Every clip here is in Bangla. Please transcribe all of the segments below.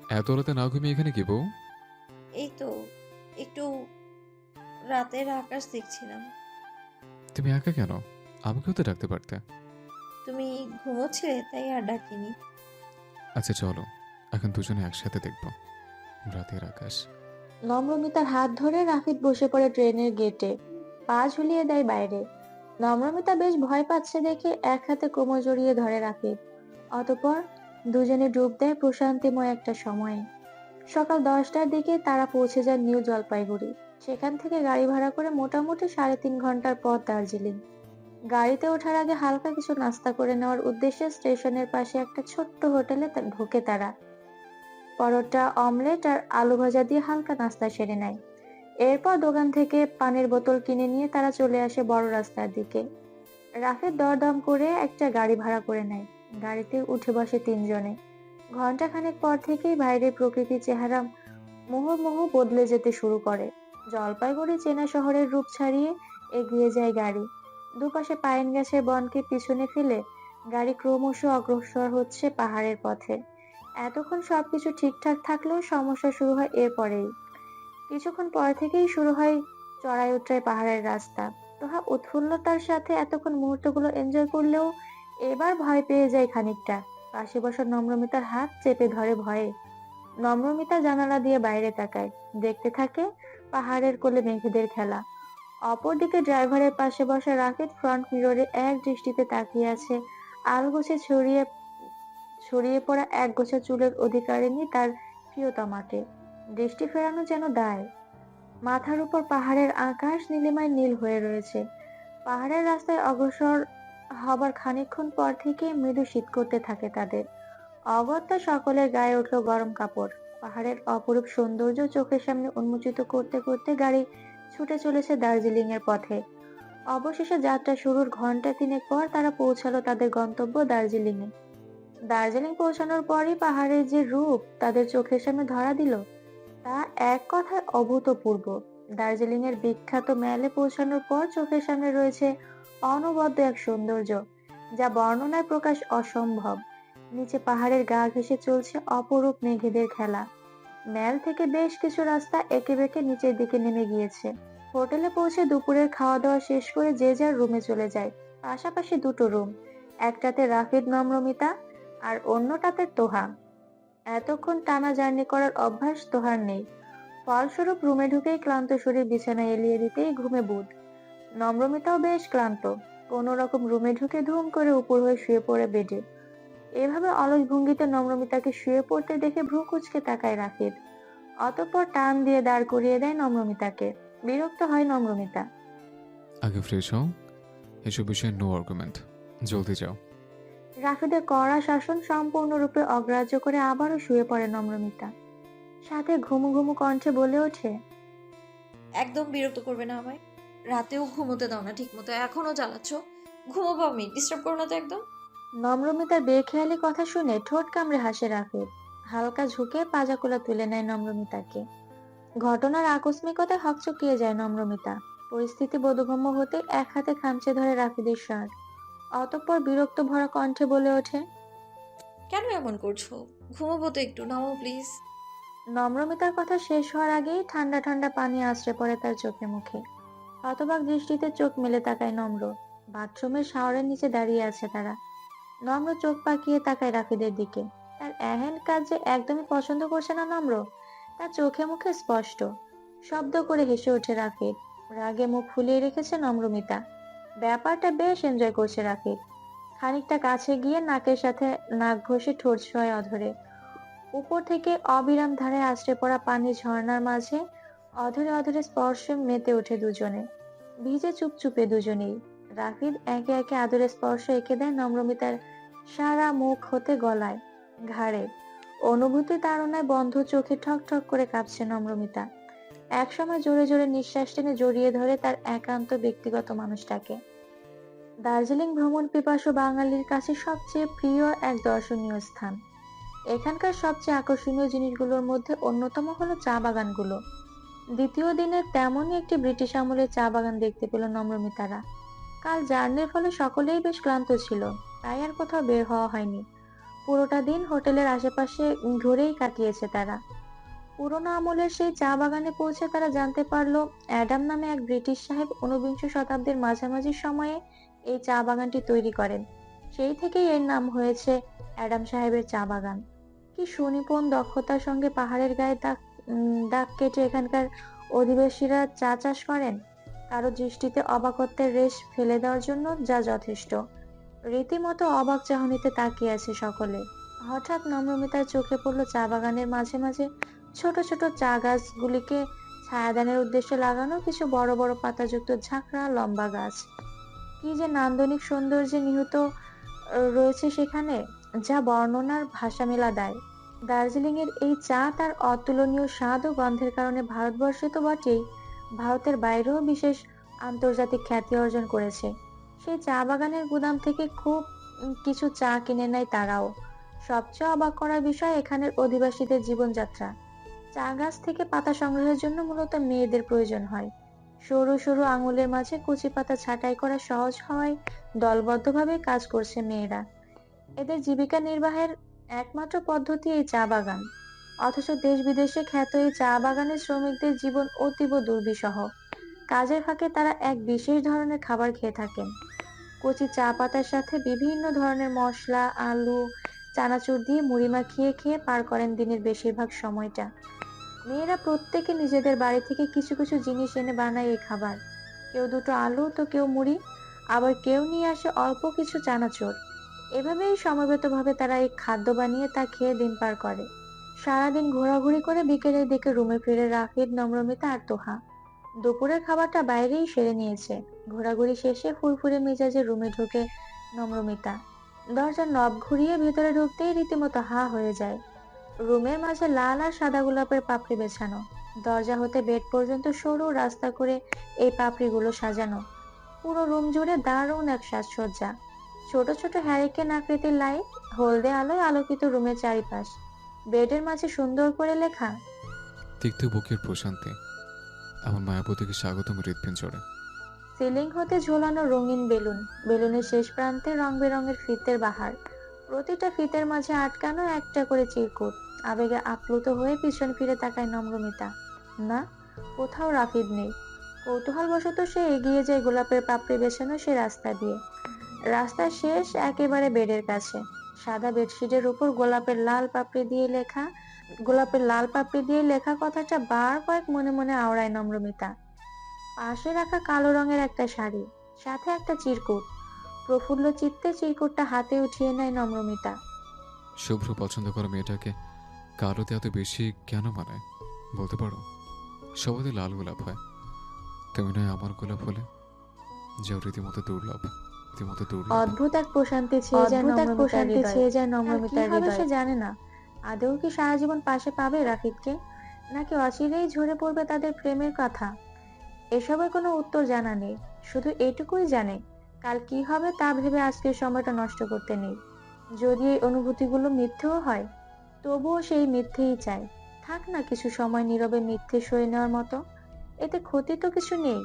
এত রাতে না ঘুমিয়ে এখানে কি বউ? এই তো একটু রাতের আকাশ দেখছিলাম। তুমি একা কেন? আমাকেও তো ডাকতে পারতে। তুমি ঘুমোচ্ছিলে তাই আর ডাকিনি। আচ্ছা চলো, এখন দুজনে একসাথে দেখবো রাতের আকাশ। নম্রমিতার হাত ধরে রাফিদ বসে পড়ে ট্রেনের গেটে, পা ঝুলিয়ে দেয় বাইরে। নম্রমিতা বেশ ভয় পাচ্ছে দেখে এক হাতে কোমর জড়িয়ে ধরে রাফিদ। অতঃপর দুজনে ডুব দেয় প্রশান্তিময় একটা সময়ে। সকাল 10টার দিকে তারা পৌঁছে যায় নিউ জলপাইগুড়ি। সেখান থেকে গাড়ি ভাড়া করে মোটামুটি 3.5 ঘন্টার পথ দার্জিলিং। গাড়িতে ওঠার আগে হালকা কিছু নাস্তা করে নেওয়ার উদ্দেশ্যে স্টেশনের পাশে একটা ছোট্ট হোটেলে ঢোকে তারা। পরোটা, অমলেট আর আলু ভাজা দিয়ে হালকা নাস্তা সেরে নেয়। এরপর দোকান থেকে পানির বোতল কিনে নিয়ে তারা চলে আসে বড় রাস্তার দিকে। রাফিদ দরদাম করে একটা গাড়ি ভাড়া করে নেয়। গাড়িতে উঠে বসে তিনজনে। ঘন্টাখানেক পর থেকেই বাইরের প্রকৃতির চেহারা মুহুর্মুহু বদলে যেতে শুরু করে। জলপাইগুড়ি চেনা শহরের রূপ ছাড়িয়ে এগিয়ে যায় গাড়ি। দুপাশে পাইন গাছের বনকে পিছনে ফেলে গাড়ি ক্রমশ অগ্রসর হচ্ছে পাহাড়ের পথে। এতক্ষণ সবকিছু ঠিকঠাক থাকলেও সমস্যা শুরু হয় এরপরেই। কিছুক্ষণ পর থেকেই শুরু হয় চড়াই উতরাই পাহাড়ের রাস্তা। তোহা উৎফুল্লতার সাথে এতক্ষণ মুহূর্তগুলো এনজয় করলেও এবার ভয় পেয়ে যায় খানিকটা। পাশে বসা নম্রমিতার হাত চেপে ধরে ভয়ে। নম্রমিতা জানালা দিয়ে বাইরে তাকায়, দেখতে থাকে পাহাড়ের কোলে মেঘেদের খেলা। অপরদিকে ড্রাইভারের পাশে বসা রাকিব ফ্রন্ট মিররে এক দৃষ্টিতে তাকিয়ে আছে আলগোছে ছড়িয়ে ছড়িয়ে পড়া একগোছা চুলের অধিকারিণী তার প্রিয়তমাকে। দৃষ্টি ফেরানো যেন দায়। মাথার উপর পাহাড়ের আকাশ নীলিমায় নীল হয়ে রয়েছে। পাহাড়ের রাস্তায় অগ্রসর হবার খানিকক্ষণ পর থেকেই মৃদু শীত করতে থাকে তাদের। অগত্যা সকলের গায়ে উঠল গরম কাপড়। পাহাড়ের অপরূপ সৌন্দর্য চোখের সামনে উন্মোচিত করতে করতে গাড়ি ছুটে চলেছে দার্জিলিং এর পথে। অবশেষে যাত্রা শুরুর ঘন্টা তিনেক পর তারা পৌঁছালো তাদের গন্তব্য দার্জিলিং এ। দার্জিলিং পৌঁছানোর পরই পাহাড়ের যে রূপ তাদের চোখের সামনে ধরা দিল, তা এক কথায় অভূতপূর্ব। দার্জিলিং এর বিখ্যাত ম্যালে পৌঁছানোর পর চোখের সামনে রয়েছে অনবদ্য এক সৌন্দর্য, যা বর্ণনায় প্রকাশ অসম্ভব। নিচে পাহাড়ের গা ঘেঁষে চলছে অপরূপ মেঘেদের খেলা। ম্যাল থেকে বেশ কিছু রাস্তা এঁকে বেঁকে নিচের দিকে নেমে গিয়েছে। হোটেলে পৌঁছে দুপুরের খাওয়া দাওয়া শেষ করে যে যার রুমে চলে যায়। পাশাপাশি দুটো রুম, একটাতে রাফিদ নম্রমিতা আর অন্যটাতে তোহা। এতক্ষণ টানা জার্নি করার অভ্যাস তোহার নেই। ফলস্বরূপ রুমে ঢুকেই ক্লান্ত শরীর বিছানায় এলিয়ে দিতেই ঘুমে বুঁদ। নম্রমিতাও বেশ ক্লান্ত। কোনো রকম রুমে ঢুকে ধুম করে উপর হয়ে শুয়ে পড়ে বেডে। এভাবে অলস ভঙ্গিতে নম্রমিতাকে শুয়ে পড়তে দেখে ভ্রু কুঁচকে তাকায় রাফিদ। অতঃপর টান দিয়ে দাঁড় করিয়ে দেয় নম্রমিতাকে। বিরক্ত হয় নম্রমিতা। আগে ফ্রেশ হও, এসব বিষয়ে নো আর্গুমেন্ট। জলদি যাও। রাফিদের কড়া শাসন সম্পূর্ণরূপে অগ্রাহ্য করে আবারও শুয়ে পড়ে নম্রমিতা। সাথে ঘুমু ঘুমু কণ্ঠে বলে ওঠে, একদম বিরক্ত করবে না আমায়। রাতেও ঘুমোতে দাও না ঠিক মতো, এখনো জ্বালাচ্ছ। ঘুমোবো আমি, ডিস্টার্ব করো না তো একদম। নম্রমিতার বেখেয়ালি কথা শুনে ঠোঁট কামড়ে হাসে রাফিদ। হালকা ঝুঁকে পাজাকুলা তুলে নেয় নম্রমিতাকে। ঘটনার আকস্মিকতায় হকচকিয়ে যায় নম্রমিতা। পরিস্থিতি বোধগম্য হতে এক হাতে খামচে ধরে রাফিদের শার্ট। অতঃপর বিরক্ত ভরা কণ্ঠে বলে ওঠে, কেন এমন করছো? ঘুমোবো তো, একটু নামো প্লিজ। নম্রমিতার কথা শেষ হওয়ার আগেই ঠান্ডা ঠান্ডা পানি আছড়ে পড়ে তার চোখে মুখে। হতবাক দৃষ্টিতে চোখ মেলে তাকায় নম্র। বাথরুমের শাওয়ারের নিচে দাঁড়িয়ে আছে তারা। নম্র চোখ পাকিয়ে তাকায় রাফিদের দিকে। তার এহেন কাজ যে একদমই পছন্দ করছে না নম্র, তার চোখে মুখে স্পষ্ট। শব্দ করে হেসে ওঠে রাফিদ। রাগে মুখ ফুলিয়ে রেখেছে নম্রমিতা। ব্যাপারটা বেশ এনজয় করছে রাফিদ। খানিকটা কাছে গিয়ে নাকের সাথে নাক ঘষে ঠোঁট ছোঁয় অধরে। উপর থেকে অবিরাম ধারায় আছড়ে পড়া পানির ঝর্ণার মাঝে অধরে অধরে স্পর্শে মেতে ওঠে দুজনে। ভিজে চুপচুপে দুজনেই। রাফিদ একে একে আদরের স্পর্শ এঁকে দেয় নম্রমিতার সারা মুখ হতে গলায়, ঘাড়ে। অনুভূতি তাড়নায় বন্ধ চোখে ঠক ঠক করে কাঁপছে নম্রমিতা। একসময় জোরে জোরে নিঃশ্বাস টেনে জড়িয়ে ধরে তার একান্ত ব্যক্তিগত মানুষটাকে। দার্জিলিং ভ্রমণ পিপাসু বাঙালির কাছে সবচেয়ে প্রিয় এক দর্শনীয় স্থান। এখানকার সবচেয়ে আকর্ষণীয় জিনিসগুলোর মধ্যে অন্যতম হলো চা বাগানগুলো। দ্বিতীয় দিনে তেমনই একটি ব্রিটিশ আমলের চা বাগান দেখতে পেল নম্রমিতারা। কাল জার্নির ফলে সকলেই বেশ ক্লান্ত ছিল, তাই আর কোথাও বের হওয়া হয়নি। পুরোটা দিন হোটেলের আশেপাশে ঘুরেই কাটিয়েছে তারা। পুরোনো আমলের সেই চা বাগানে পৌঁছে তারা জানতে পারলো অ্যাডাম নামে এক ব্রিটিশ সাহেব ঊনবিংশ শতাব্দীর মাঝামাঝি সময়ে এই চা বাগানটি তৈরি করেন। সেই থেকেই এর নাম হয়েছে অ্যাডাম সাহেবের চা বাগান। কি সুনিপুণ দক্ষতার সঙ্গে পাহাড়ের গায়ে দাগ কেটে এখানকার অধিবাসীরা চা চাষ করেন, কারো দৃষ্টিতে অবাকত্বের রেশ ফেলে দেওয়ার জন্য যা যথেষ্ট। রীতিমতো অবাক চাহনিতে তাকিয়ে আছে সকলে। হঠাৎ নম্রমিতার চোখে পড়ল চা বাগানের মাঝে মাঝে ছোট ছোট চা গাছগুলিকে ছায়াদানের উদ্দেশ্যে লাগানো কিছু বড় বড় পাতাযুক্ত ঝাঁকড়া লম্বা গাছ। কি যে নান্দনিক সৌন্দর্যে নিহিত রয়েছে সেখানে, যা বর্ণনার ভাষা মেলা দেয়। দার্জিলিং এর এই চা তার অতুলনীয় স্বাদ ও গন্ধের কারণে ভারতবর্ষে তো বটেই, ভারতের বাইরেও বিশেষ আন্তর্জাতিক খ্যাতি অর্জন করেছে। সেই চা বাগানের গুদাম থেকে খুব কিছু চা কিনে নেয় তারাও। সবচেয়ে অবাক করার বিষয় এখানের অধিবাসীদের জীবনযাত্রা। চা গাছ থেকে পাতা সংগ্রহের জন্য মূলত মেয়েদের প্রয়োজন হয়। সরু সরু আঙুলের মাঝে কচি পাতা ছাঁটাই করা সহজ হওয়ায় দলবদ্ধভাবে কাজ করছে মেয়েরা। এদের জীবিকা নির্বাহের একমাত্র পদ্ধতি এই চা বাগান। অথচ দেশ বিদেশে খ্যাত এই চা বাগানের শ্রমিকদের জীবন অতীব দুর্বিষহ। কাজের ফাঁকে তারা এক বিশেষ ধরনের খাবার খেয়ে থাকেন। কচি চা পাতার সাথে বিভিন্ন ধরনের মশলা, আলু, চানাচুর দিয়ে মুড়ি মাখিয়ে খেয়ে পার করেন দিনের বেশিরভাগ সময়টা। মেয়েরা প্রত্যেকে নিজেদের বাড়ি থেকে কিছু কিছু জিনিস এনে বানায় এই খাবার। কেউ দুটো আলু তো কেউ মুড়ি, আবার কেউ নিয়ে আসে অল্প কিছু চানাচুর। এভাবেই সমবেতভাবে তারা এই খাদ্য বানিয়ে তা খেয়ে দিন পার করে। সারাদিন ঘোরাঘুরি করে বিকেলের দিকে রুমে ফিরে রাফিদ, নম্রমিতা আর তোহা। দুপুরের খাবারটা বাইরেই সেরে নিয়েছে। ঘোরাঘুরি শেষে ফুরফুরে মেজাজে রুমে ঢোকে নম্রমিতা। দরজার নব ঘুরিয়ে ভেতরে ঢুকতেই রীতিমতো হা হয়ে যায়। রুমের মাঝে লাল আর সাদা গোলাপের পাপড়ি বেছানো। দরজা হতে বেড পর্যন্ত সরু রাস্তা করে এই পাপড়িগুলো সাজানো। পুরো রুম জুড়ে দারুণ এক সাজসজ্জা। ছোট ছোট হ্যারিকেন আকৃতির লাইট হলদে আলোয় আলোকিত রুমের চারিপাশ। বেডের মাঝে সুন্দর করে লেখা, তিক্ত বুকের প্রশান্তি, আমার মায়াবতীকে স্বাগতম হৃৎপিঞ্জরে। সিলিং হতে ঝোলানো রঙিন বেলুন। বেলুনের শেষ প্রান্তে রং বেরঙের ফিতের বাহার। প্রতিটা ফিতের মাঝে আটকানো একটা করে চিরকুট। আবেগে আপ্লুত হয়ে পিছন ফিরে তাকায় নম্রমিতা। না, কোথাও রাফিদ নেই। কৌতূহলবশত সে এগিয়ে যায় গোলাপের পাপড়ি বেছানো সে রাস্তা দিয়ে। রাস্তার শেষ একেবারে বেডের কাছে। সাদা বেডশিটের উপর গোলাপের লাল পাপড়ি দিয়ে লেখা কথাটা বার কয়েক মনে মনে আওড়ায় নম্রমিতা। পাশে রাখা কালো রঙের একটা শাড়ি, সাথে একটা চিরকুট। প্রফুল্ল চিত্তে চিরকুটটা হাতে উঠিয়ে নেয় নম্রমিতা। শুভ্র পছন্দ করা মেয়েটাকে কালোতে এত বেশি কেন মানায় বলতে পারো? সবাই লাল গোলাপ হয়, তুমি নয় আমার গোলাপ হলে, যা রীতিমতো দুর্লভ, রীতিমতো দুর্লভ। অদ্ভুত এক প্রশান্তি ছেয়ে যায় নম্রমিতার হৃদয়ে। সে জানে না আদৌ কি সারা জীবন পাশে পাবে রাফিদকে, নাকি অচিরেই ঝরে পড়বে তাদের প্রেমের কথা। এসবের কোনো উত্তর জানা নেই। শুধু এটুকুই জানে, কাল কি হবে তা ভেবে আজকের সময়টা নষ্ট করতে নেই। যদি এই অনুভূতিগুলো মিথ্যেও হয়, তবুও সেই মিথ্যেই চায়। থাক না কিছু সময় নীরবে মিথ্যে সয়ে নেওয়ার মতো। এতে ক্ষতি তো কিছু নেই,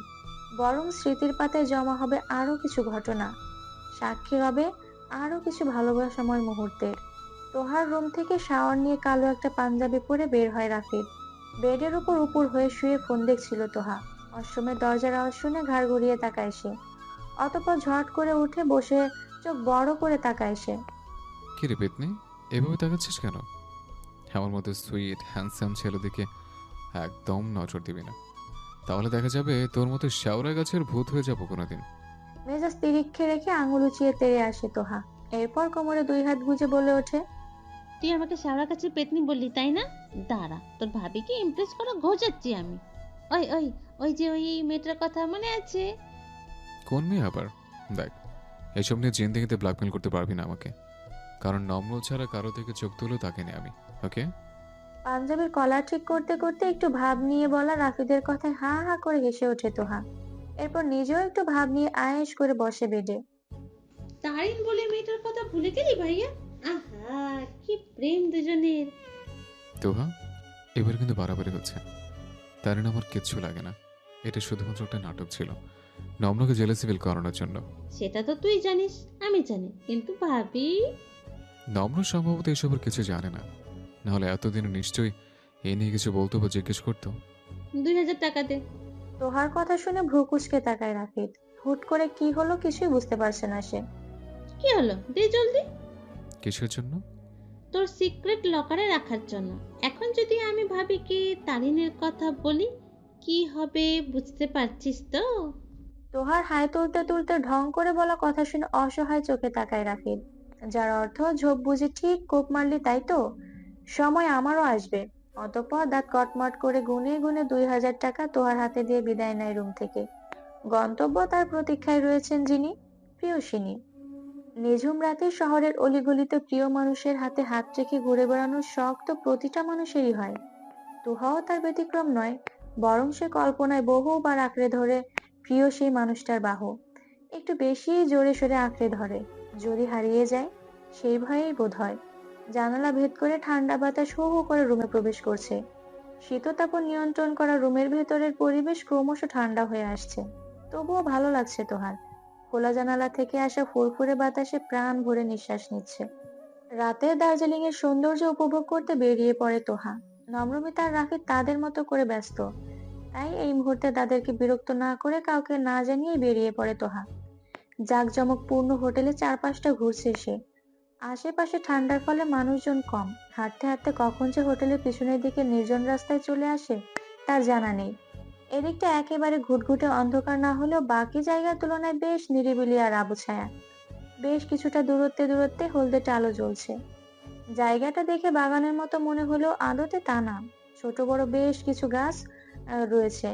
বরং স্মৃতির পাতায় জমা হবে আরো কিছু ঘটনা। সাক্ষী হবে আরো কিছু ভালোবাসাময় মুহূর্তের। তোহার রুম থেকে শাওয়ার নিয়ে কালো একটা পাঞ্জাবি পরে বের হয় রাফিদ। বেডের উপর উপুর হয়ে শুয়ে ফোন দেখছিল তোহা। অসময়ে দরজার আওয়াজ শুনে ঘাড় ঘুরিয়ে তাকায় সে। অতঃপর ঝট করে উঠে বসে চোখ বড় করে তাকায় সে। কি রে পেতনি, এভাবে তাকাচ্ছিস কেন? আমার মতো সুইট হ্যান্ডসাম ছেলেদিকে একদম নজর দিবি না, তাহলে দেখা যাবে তোর মতো শ্যাওড়া গাছের ভূত হয়ে যাবো কোনোদিন। মেজাজ তিরিক্ষে রেখে আঙুল উঁচিয়ে তেড়ে আসে তোহা। এরপর কোমরে দুই হাত গুজে বলে ওঠে, তুই আমাকে শ্যাওড়া গাছের পেতনি বললি তাই না? দাঁড়া, তোর ভাবিকে ইমপ্রেস করা ঘোচাচ্ছি আমি। ওই ওই ওই যে ওই মেয়েটার কথা মনে আছে? কোন মেয়ে আবার? দেখ, এসব নিয়ে জিন্দেগিতে ব্ল্যাকমেল করতে পারবি না আমাকে, কারণ নম্র ছাড়া কারো থেকে চোখ তুলেও তাকে নি আমি। ওকে? পাঞ্জাবির কলার ঠিক করতে করতে একটু ভাব নিয়ে বলা রাফিদের কথায় হা হা করে হেসে ওঠে তোহা। এরপর নিজেও একটু ভাব নিয়ে আয়েশ করে বসে বেডে। তারিন বলে মেয়েটার কথা ভুলে গেলি ভাইয়া? আহা, কি প্রেম দুজনের। তোহা, এবার কিন্তু বাড়াবাড়ি হচ্ছে। তার আমার কিচ্ছু লাগে না, এটা শুধুমাত্র একটা নাটক ছিল, নম্রকে জেলাসি ফিল করানোর জন্য। সেটা তো তুই জানিস, আমি জানি, কিন্তু ভাবি। নম্র সম্ভবত এসবের কিছু জানে না, নাহলে এতদিন নিশ্চয়ই এ নিয়ে কিছু বলতো বা জিজ্ঞেস করতো। 2000 টাকা দে। তোহার কথা শুনে ভ্রু কুঁচকে তাকায় রাফিদ। হুট করে কি হলো কিছুই বুঝতে পারছে না সে। কি হলো, দে জলদি। কিসের জন্য? তোর সিক্রেট লকারে রাখার জন্য। এখন যদি আমি ভাবি কি তারিনের কথা বলি, কি হবে বুঝতে পারছিস তো? তোহার হাই তুলতে তুলতে ঢং করে বলা কথা শুনে অসহায় চোখে তাকায় রাফিদ, যার অর্থ ঝোপ বুঝি ঠিক কোপ মারলি তাই তো, সময় আমারও আসবে। অতঃপর দাঁত কটমট করে গুনে গুনে 2000 টাকা তোহার হাতে দিয়ে বিদায় নেয় রুম থেকে। গন্তব্য তার প্রতীক্ষায় রয়েছেন যিনি, প্রিয়সিনী। নিঝুম রাতে শহরের অলিগলিতে প্রিয় মানুষের হাতে হাত রেখে ঘুরে বেড়ানোর শখ তো প্রতিটা মানুষেরই হয়। তুহাও তার ব্যতিক্রম নয়, বরং সে কল্পনায় বহুবার আঁকড়ে ধরে প্রিয় সেই মানুষটার বাহু। একটু বেশি জোরে সোরে আঁকড়ে ধরে, যদি হারিয়ে যায় সেই ভয়েই বোধ হয়। জানালা ভেদ করে ঠান্ডা বাতাস হু হু করে রুমে প্রবেশ করছে। শীততাপ নিয়ন্ত্রণ করা রুমের ভেতরের পরিবেশ ক্রমশ ঠান্ডা হয়ে আসছে। তবুও ভালো লাগছে তোহার। খোলা জানালা থেকে আসা ফুরফুরে বাতাসে প্রাণ ভরে নিঃশ্বাস নিচ্ছে। রাতের দার্জিলিং এর সৌন্দর্য উপভোগ করতে বেরিয়ে পড়ে তোহা। নম্রমিতা আর রাফিদ তাদের মতো করে ব্যস্ত, তাই এই মুহূর্তে তাদেরকে বিরক্ত না করে কাউকে না জানিয়ে বেরিয়ে পড়ে তোহা। জাঁকজমকপূর্ণ হোটেলে চারপাশটা ঘুরছে সে। আশেপাশে ঠান্ডার ফলে মানুষজন কম। হাঁটতে হাঁটতে কখন যে হোটেলের পিছনের দিকে নির্জন রাস্তায় চলে আসে তার জানা নেই। এদিকটা একেবারে ঘুটঘুটে অন্ধকার না হলেও বাকি জায়গার তুলনায় বেশ নিরিবিলি আর আবছায়া। বেশ কিছুটা দূরত্বে দূরত্বে হলদেটে আলো জ্বলছে। জায়গাটা দেখে বাগানের মতো মনে হলেও আদতে তা না। ছোট বড় বেশ কিছু গাছ রয়েছে।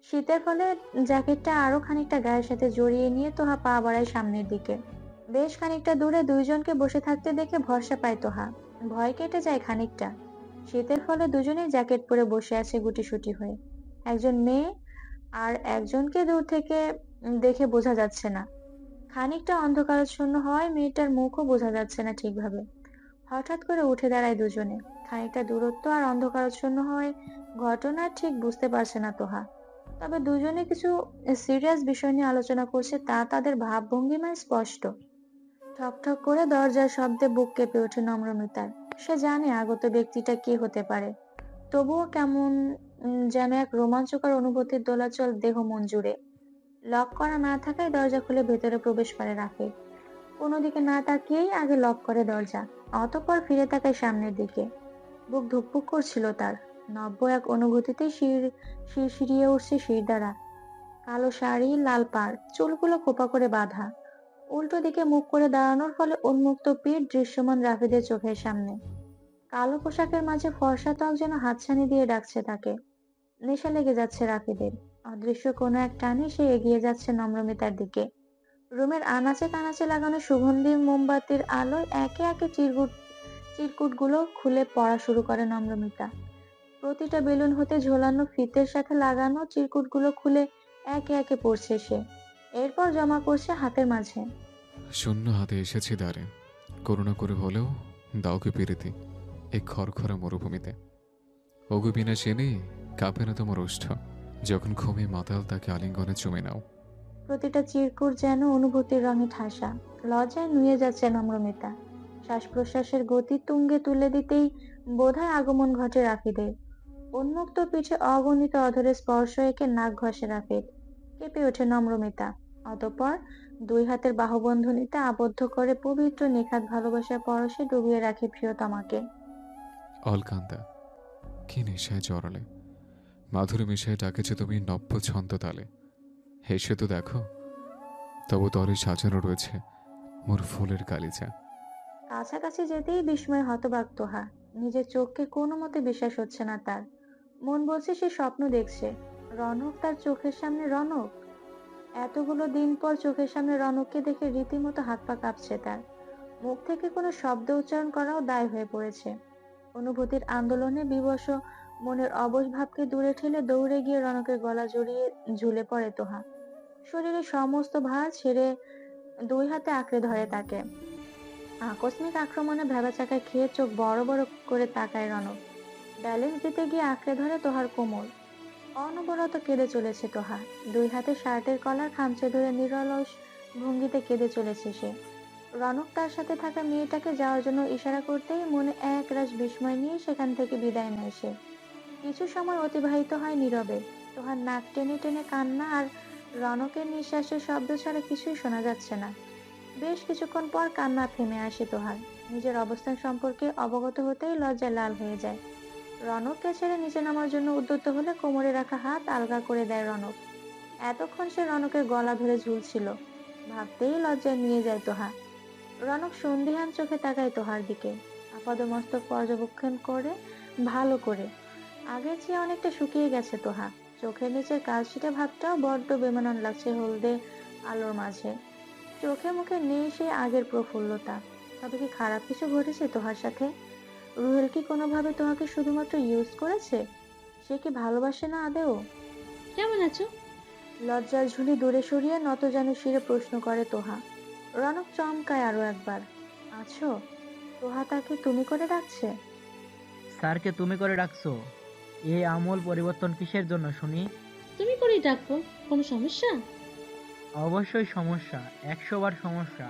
শীতের ফলে জ্যাকেটটা আরো খানিকটা গায়ের সাথে জড়িয়ে নিয়ে তোহা পা বাড়ায় সামনের দিকে। বেশ খানিকটা দূরে দুইজনকে বসে থাকতে দেখে ভরসা পায় তোহা। ভয় কেটে যায় খানিকটা। শীতের ফলে দুজনেই জ্যাকেট পরে বসে আছে গুটিসুটি হয়ে। একজন মেয়ে, আর একজনকে দূর থেকে দেখে বোঝা যাচ্ছে না। খানিকটা অন্ধকারাচ্ছন্ন হওয়ায় মেয়েটার মুখও বোঝা যাচ্ছে না ঠিকভাবে। হঠাৎ করে উঠে দাঁড়ায় দুজনে। খানিকটা দূরত্ব আর অন্ধকারাচ্ছন্ন হওয়ায় ঘটনা ঠিক বুঝতে পারছে না তোহা। তবে দুজনে কিছু সিরিয়াস বিষয় নিয়ে আলোচনা করছে তা তাদের ভাবভঙ্গিমায় স্পষ্ট। ঠক ঠক করে দরজার শব্দে বুক কেঁপে ওঠে নম্রমিতার। সে জানে আগত ব্যক্তিটা কে হতে পারে, তবুও কেমন যেন এক রোমাঞ্চকর অনুভূতির দোলাচল দেহ মন জুড়ে। লক করা না থাকায় দরজা খুলে ভেতরে প্রবেশ করে রাফিদ। কোনো দিকে না তাকিয়েই আগে লক করে দরজা, অতঃপর ফিরে তাকায় সামনের দিকে। বুক ধুকপুক করছিল তার। নব্য এক অনুভূতিতে শিরশিরিয়ে উঠছে শিরদাঁড়া। কালো শাড়ি, লাল পাড়, চুলগুলো খোপা করে বাঁধা। উল্টো দিকে মুখ করে দাঁড়ানোর ফলে উন্মুক্ত পিঠ দৃশ্যমান রাফিদের চোখের সামনে। কালো পোশাকের মাঝে ফর্সা ত্বক যেন হাতছানি দিয়ে ডাকছে তাকে। নেশা লেগে যাচ্ছে রাফিদের। অদৃশ্য কোনো এক টানে সে এগিয়ে যাচ্ছে নম্রমিতার দিকে। রুমের আনাচে কানাচে লাগানো সুগন্ধি মোমবাতির আলোয় একে একে চিরকুটগুলো খুলে পড়া শুরু করে নম্রমিতা। প্রতিটা বেলুন হতে ঝোলানো ফিতের সাথে লাগানো চিরকুটগুলো খুলে একে একে পড়ছে সে। এরপর জমা করছে হাতের মাঝে। শূন্য হাতে এসেছি দ্বারে, করুণা করে হলেও দাওকে পেরেতে এই খড়খড়া মরুভূমিতে। ওগো বিনা সেনে কাঁপে না তোমার ওষ্ঠ, যখন ঘুমে মাতাল তাকে আলিঙ্গনে চুমে নাও। প্রতিটা চিরকুট যেন অনুভূতির রঙে ঠাসা। লজ্জায় নুয়ে যাচ্ছে নম্রমিতা। শ্বাস প্রশ্বাসের গতি তুঙ্গে তুলে দিতেই বোধহয় আগমন ঘটে রাফিদের। উন্মুক্ত পিঠে অগণিত অধরে স্পর্শ এঁকে নাক ঘষে রাফিদ। কেঁপে ওঠে নম্রমিতা। অতঃপর দুই হাতের বাহুবন্ধনীতে আবদ্ধ করে পবিত্র নিখাত ভালোবাসার পরশে ডুবিয়ে রাখে প্রিয়তমাকে। অলকান্দা, কি নেশায় জড়ালে, মাধুরী মিশায় ডাকেছে তুমি নব্য ছন্দ তালে। হেসে তো দেখো, তবু তরে সাজানো রয়েছে মোর ফুলের গালিচা। কাছাকাছি যেতেই বিস্ময়ে হতবাক তোহা। নিজের চোখকে কোনো মতে বিশ্বাস হচ্ছে না তার। মন বলছে সে স্বপ্ন দেখছে। রনক তার চোখের সামনে, রনক। এতগুলো দিন পর চোখের সামনে রনককে দেখে রীতিমতো হাত পা কাঁপছে তার। মুখ থেকে কোনো শব্দ উচ্চারণ করাও দায় হয়ে পড়েছে। অনুভূতির আন্দোলনে বিবশ মনের অবশ ভাবকে দূরে ঠেলে দৌড়ে গিয়ে রনকের গলা জড়িয়ে ঝুলে পড়ে তোহা। শরীরের সমস্ত ভার ছেড়ে দুই হাতে আঁকড়ে ধরে তাকে। আকস্মিক আক্রমণে ভ্যাবাচাকা খেয়ে চোখ বড় বড় করে তাকায় রনক। ব্যালেন্স দিতে গিয়ে আঁকড়ে ধরে তোহার কোমর। অনবরত কেঁদে চলেছে তোহা। দুই হাতে শার্টের কলার খামচে ধরে নিরলস ভঙ্গিতে কেঁদে চলেছে সে। রনক তার সাথে থাকা মেয়েটাকে যাওয়ার জন্য ইশারা করতেই মনে এক রাশ বিস্ময় নিয়ে সেখান থেকে বিদায় নেয় সে। কিছু সময় অতিবাহিত হয় নীরবে। তোহার নাক টেনে টেনে কান্না আর রনকের নিঃশ্বাসের শব্দ ছাড়া কিছুই শোনা যাচ্ছে না। বেশ কিছুক্ষণ পর কান্না থেমে আসে তোহার। নিজের অবস্থান সম্পর্কে অবগত হতেই লজ্জায় লাল হয়ে যায়। রনককে ছেড়ে নিচে নামার জন্য উদ্যত হলে কোমরে রাখা হাত আলগা করে দেয় রনক। এতক্ষণ সে রনকের গলা ধরে ঝুলছিল। ভাবতেই লজ্জায় নিয়ে যায় তোহা। রনক সন্দিহান চোখে তাকায় তোহার দিকে। আপাদমস্তক পর্যবেক্ষণ করে ভালো করে। আগের চেয়ে অনেকটা শুকিয়ে গেছে তোহা। চোখের নিচের কালশিটে ভাবটাও বড্ড বেমানান লাগছে হলদে আলোর মাঝে। চোখে মুখে নেই সেই আগের প্রফুল্লতা। তবে কি খারাপ কিছু ঘটেছে তোহার সাথে? রুহেল কি কোনোভাবে তোমাকে শুধুমাত্র ইউজ করেছে? সে কি ভালোবাসে না আদেও? কেমন আছো? লজ্জার ঝুলি দূরে সরিয়ে নতজানু শিরে প্রশ্ন করে তোহা। রনক চমকায় আরো একবার। আছো? তোহা তাকে তুমি করে ডাকছে। স্যারকে তুমি করে ডাকছো? এই আমূল পরিবর্তন কিসের জন্য শুনি? তুমি করেই ডাকবো, কোনো সমস্যা? অবশ্যই সমস্যা, 100 বার সমস্যা।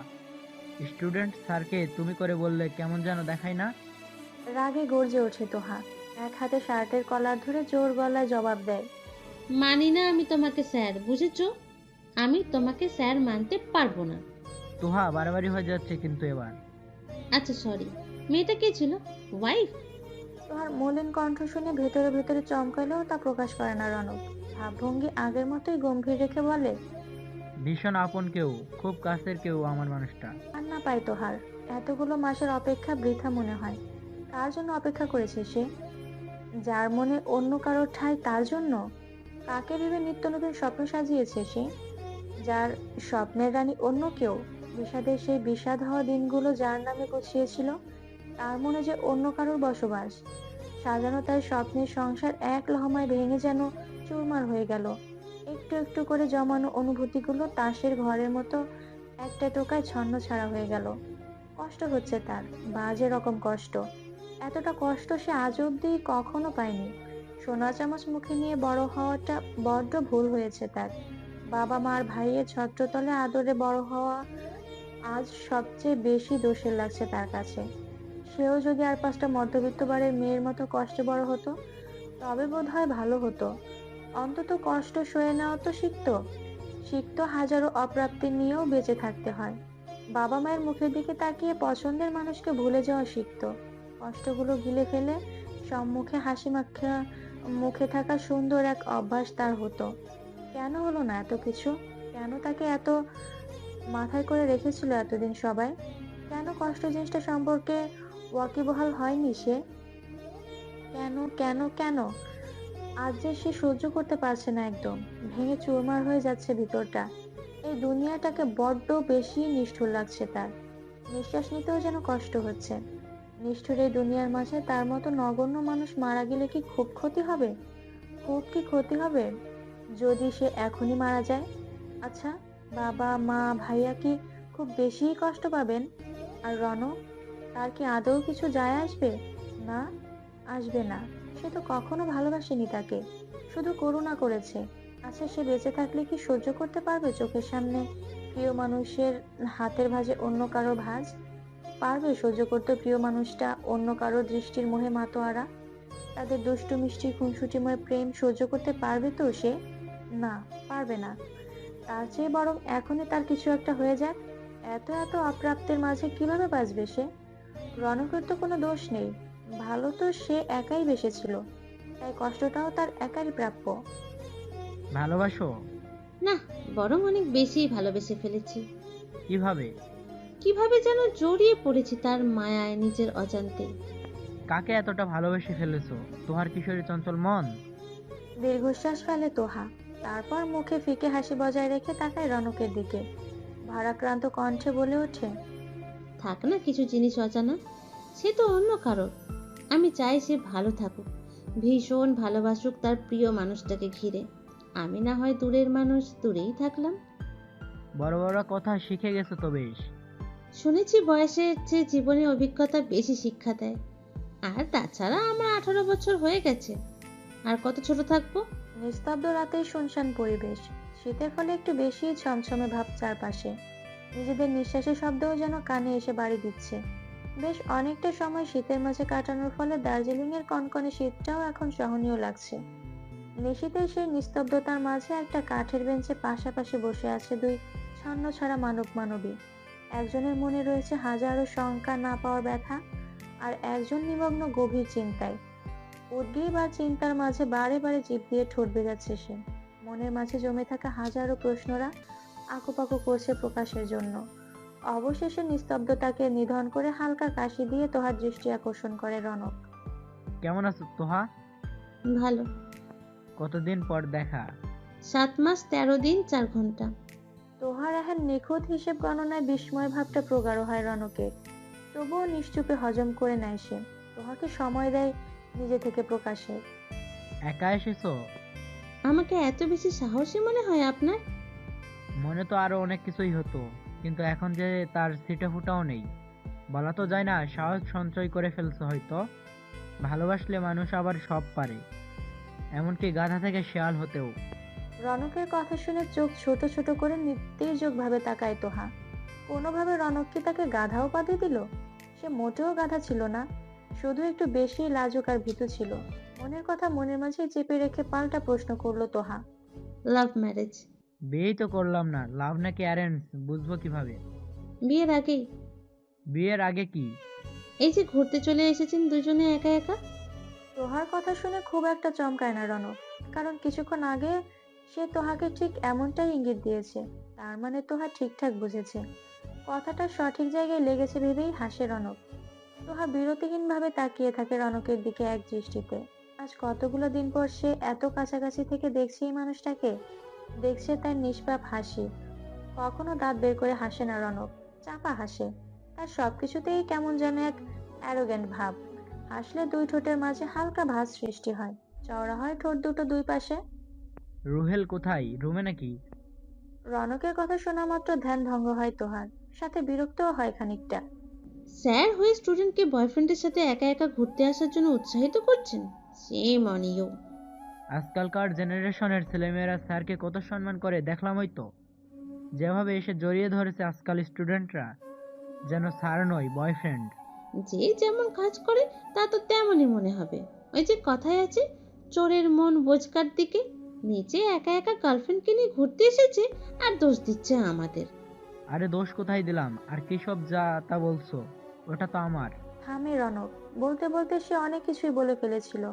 স্টুডেন্ট স্যারকে তুমি করে বললে কেমন যেন দেখায় না? রাগে গর্জে ওঠে তোহা। এক হাতে শার্টের কলার ধরে জোর গলায় জবাব দেয়। মানি না আমি তোমাকে স্যার, বুঝেছো? আমি তোমাকে স্যার মানতে পারবো না। তোহা বাড়াবাড়ি হয়ে যাচ্ছে কিন্তু এবার। আচ্ছা সরি। মেয়েটা কে ছিল? ওয়াইফ? তোহার মলিন কণ্ঠ শুনে ভেতরে ভেতরে চমকালেও তা প্রকাশ করে না রনক। ভাবভঙ্গি আগের মতোই গম্ভীর রেখে বলে, ভীষণ আপন কেউ, খুব কাছের কেউ আমার মানুষটা। কান্না পায় তোহার। এতগুলো মাসের অপেক্ষা বৃথা মনে হয়। কার জন্য অপেক্ষা করেছে সে? যার মনে অন্য কারোর ঠাঁই তার জন্য? কাকে ভেবে নিত্য নতুন স্বপ্ন সাজিয়েছে সে? যার স্বপ্নের রানী অন্য কেউ। বিষাদের সেই বিষাদ হওয়া দিনগুলো যার নামে গুছিয়েছিল, তার মনে যে অন্য কারোর বসবাস। সাজানো তার স্বপ্নের সংসার এক লহমায় ভেঙে যেন চুরমার হয়ে গেল। একটু একটু করে জমানো অনুভূতিগুলো তাসের ঘরের মতো একটা টোকায় ছন্ন ছাড়া হয়ে গেল। কষ্ট হচ্ছে তার, বাজে রকম কষ্ট। এতটা কষ্ট সে আজ অব্দি কখনো পায়নি। সোনা চামচ মুখে নিয়ে বড় হওয়াটা বড্ড ভুল হয়েছে তার। বাবা মার ভাইয়ের ছত্রতলে আদরে বড় হওয়া আজ সবচেয়ে বেশি দোষের লাগছে তার কাছে। সেও যদি আর 5টা মধ্যবিত্ত বাড়ির মেয়ের মতো কষ্টে বড় হতো, তবে বোধহয় ভালো হতো। অন্তত কষ্ট সয়ে নেওয়া তো শিখতো হাজারো অপ্রাপ্তি নিয়েও বেঁচে থাকতে হয়। বাবা মায়ের মুখের দিকে তাকিয়ে পছন্দের মানুষকে ভুলে যাওয়া শিখতো। কষ্টগুলো গিলে ফেলে সম্মুখে হাসি মাখা মুখে থাকা সুন্দর এক অভ্যাস তার হতো। কেন হলো না এত কিছু? কেন তাকে এত মাথায় করে রেখেছিল এতদিন সবাই? কেন কষ্ট জিনিসটা সম্পর্কে ওয়াকিবহাল হয়নি সে? কেন কেন কেন? আজ যে সে সহ্য করতে পারছে না, একদম ভেঙে চুরমার হয়ে যাচ্ছে ভিতরটা। এই দুনিয়াটাকে বড্ড বেশি নিষ্ঠুর লাগছে তার। নিঃশ্বাস নিতেও যেন কষ্ট হচ্ছে। নিষ্ঠুর এই দুনিয়ার মাঝে তার মতো নগণ্য মানুষ মারা গেলে কি খুব ক্ষতি হবে? খুব কি ক্ষতি হবে যদি সে এখনই মারা যায়? আচ্ছা, বাবা মা ভাইয়া কি খুব বেশিই কষ্ট পাবেন? আর রনক, তার কি আদৌ কিছু যায় আসবে? না, আসবে না। সে তো কখনো ভালোবাসেনি তাকে, শুধু করুণা করেছে। আচ্ছা, সে বেঁচে থাকলে কি সহ্য করতে পারবে চোখের সামনে প্রিয় মানুষের হাতের ভাঁজে অন্য কারো ভাঁজ? পারবে সহ্য করতে প্রিয় মানুষটা অন্য কারো দৃষ্টির মোহে মাতোয়ারা? তাদের দুষ্টু মিষ্টি খুনসুটিময় প্রেম সহ্য করতে পারবে তো সে? না, পারবে না। তার চেয়ে বরং এখনই তার কিছু একটা হয়ে যাক। এত এত অপ্রাপ্তের মাঝে কিভাবে বাঁচবে সে? রনকের তো কোনো দোষ নেই। ভালো তো সে একাই বেসেছিল, তাই কষ্টটাও তার একারই প্রাপ্য। ভালোবাসো? না, বরং অনেক বেশি ভালোবেসে ফেলেছি। কিভাবে? কিভাবে যেন জড়িয়ে পড়েছি তার মায়ায় নিজের অজান্তে। কাকে এতটা ভালোবেসে ফেলেছো? তোহার কিশোরী চঞ্চল মন? দীর্ঘশ্বাস ফেলে তোহা। তারপর মুখে ফিকে হাসি বজায় রেখে তাকায় রনকের দিকে। ভারাক্রান্ত কণ্ঠে বলে ওঠে, থাক না কিছু জিনিস অজানা, সে তো অন্য কারোর। আমি চাই সে ভালো থাকুক, ভীষণ ভালোবাসুক তার প্রিয় মানুষটাকে ঘিরে। আমি না হয় দূরের মানুষ, দূরেই থাকলাম। বড় বড় কথা শিখে গেছো তো বেশ। শুনেছি বয়সের চেয়ে জীবনের অভিজ্ঞতা বেশি শিক্ষা দেয়। আর তাছাড়া আমার 18 বছর হয়ে গেছে, আর কত ছোট থাকবো? নিস্তব্ধ রাতের শুনশান পরিবেশ। শীতের ফলে একটু বেশি ছমছমে ভাব চারপাশে। নিজেদের নিঃশ্বাসের শব্দও যেন কানে এসে বাড়ি দিচ্ছে। বেশ অনেকটা সময় শীতের মাঝে কাটানোর ফলে দার্জিলিং এর কনকনে শীতটাও এখন সহনীয় লাগছে। নিশীথের সেই নিস্তব্ধতার মাঝে একটা কাঠের বেঞ্চে পাশাপাশি বসে আছে দুই ছন্নছাড়া মানব মানবী। একজনের মনে রয়েছে হাজারো শঙ্কা, না পাওয়ার ব্যথা, আর একজন নিমগ্ন গভীর চিন্তায়। উদ্গ্রীব আর চিন্তার মাঝে বারে বারে জিভ দিয়ে ঠোঁট ভেজাচ্ছে সে। মনের মাঝে জমে থাকা হাজারো প্রশ্নরা আকুপাকু করছে প্রকাশের জন্য। অবশেষে নিস্তব্ধতাকে নিধন করে হালকা কাশি দিয়ে তোহার দৃষ্টি আকর্ষণ করে রনক। কেমন আছো তোহা? ভালো। কতদিন পর দেখা। 7 মাস 13 দিন 4 ঘন্টা। তোহার এখন নিখুঁত হিসেব গণনায় বিস্ময় ভাবটা প্রগাঢ় হয় রনকের। তবুও নিশ্চুপে হজম করে নেয় সে। তোহাকে সময় দেয় নিজে থেকে প্রকাশে। একা এসেছো? আমাকে এত বেশি সাহসী মনে হয় আপনার? মনে তো আরো অনেক কিছুই হতো, কিন্তু এখন যে তার ছিটে ফুটাও নেই। বলা তো যায় না, সাহস সঞ্চয় করে ফেলছো হয়তো। ভালোবাসলে মানুষ আবার সব পারে, এমনকি গাধা থেকে শেয়াল হতেও। রনকের কথা শুনে চোখ ছোট ছোট করে নির্দেশক ভাবে তাকায় তোহা। কোনোভাবে রনক কি তাকে গাধা উপাধি দিল? সে মোটেও গাধা ছিল না, শুধু একটু বেশি লাজুক আর ভীতু ছিল। মনের কথা মনের মাঝে চেপে রেখে পাল্টা প্রশ্ন করলো তোহা। Love marriage. বিয়েই তো করলাম না, লাভ নাকি অ্যারেঞ্জ বুঝবো কিভাবে? বিয়ের আগেই। বিয়ের আগে কি? এই যে ঘুরতে চলে এসেছেন দুজনে একা একা। তোহার কথা শুনে খুব একটা চমকায় না রনক, কারণ কিছুক্ষণ আগে সে তোহাকে ঠিক এমনটাই ইঙ্গিত দিয়েছে। তার মানে তোহা ঠিকঠাক বুঝেছে। কথাটা সঠিক জায়গায় লেগেছে ভেবেই হাসে রনক। তোহা বিরতিহীন ভাবে তাকিয়ে থাকে রনকের দিকে এক দৃষ্টিতে। আজ কতগুলো দিন পর সে এত কাছাকাছি থেকে দেখছে এই মানুষটাকে, দেখছে তার নিষ্পাপ হাসি। কখনো দাঁত বের করে হাসে না রনক, চাপা হাসে। তার সবকিছুতেই কেমন যেন এক অ্যারোগ্যান্ট ভাব। হাসলে দুই ঠোঁটের মাঝে হালকা ভাঁজ সৃষ্টি হয়, চওড়া হয় ঠোঁট দুটো দুই পাশে। রুহেল কোথায়? রুমে নাকি? রনকের কথা শোনা মাত্র ধ্যান ভঙ্গ হয় তোহার, সাথে বিরক্তও হয় খানিকটা। স্যার হয়ে স্টুডেন্টকে বয়ফ্রেন্ডের সাথে একা একা ঘুরতে আসার জন্য উৎসাহিত করছেন? Shame on you. আজকালকার জেনারেশনের ছেলেমেয়েরা স্যারকে কত সম্মান করে দেখলাম হয়তো। যেভাবে এসে জড়িয়ে ধরেছে আজকাল স্টুডেন্টরা, যেন স্যার নয় বয়ফ্রেন্ড। যে যেমন কাজ করে তা তো তেমনই মনে হবে। ওই যে কথায় আছে, চোরের মন বোঝকার দিকে। নিচে একা একা গার্লফ্রেন্ডকে নিয়ে ঘুরতে এসেছে আর দোষ দিচ্ছে আমাদের। আরে দোষ কোথায় দিলাম? আর কি সব যা তা বলছো? ওটা তো আমার। থামে রনক, বলতে বলতে সে অনেক কিছুই বলে ফেলেছিল।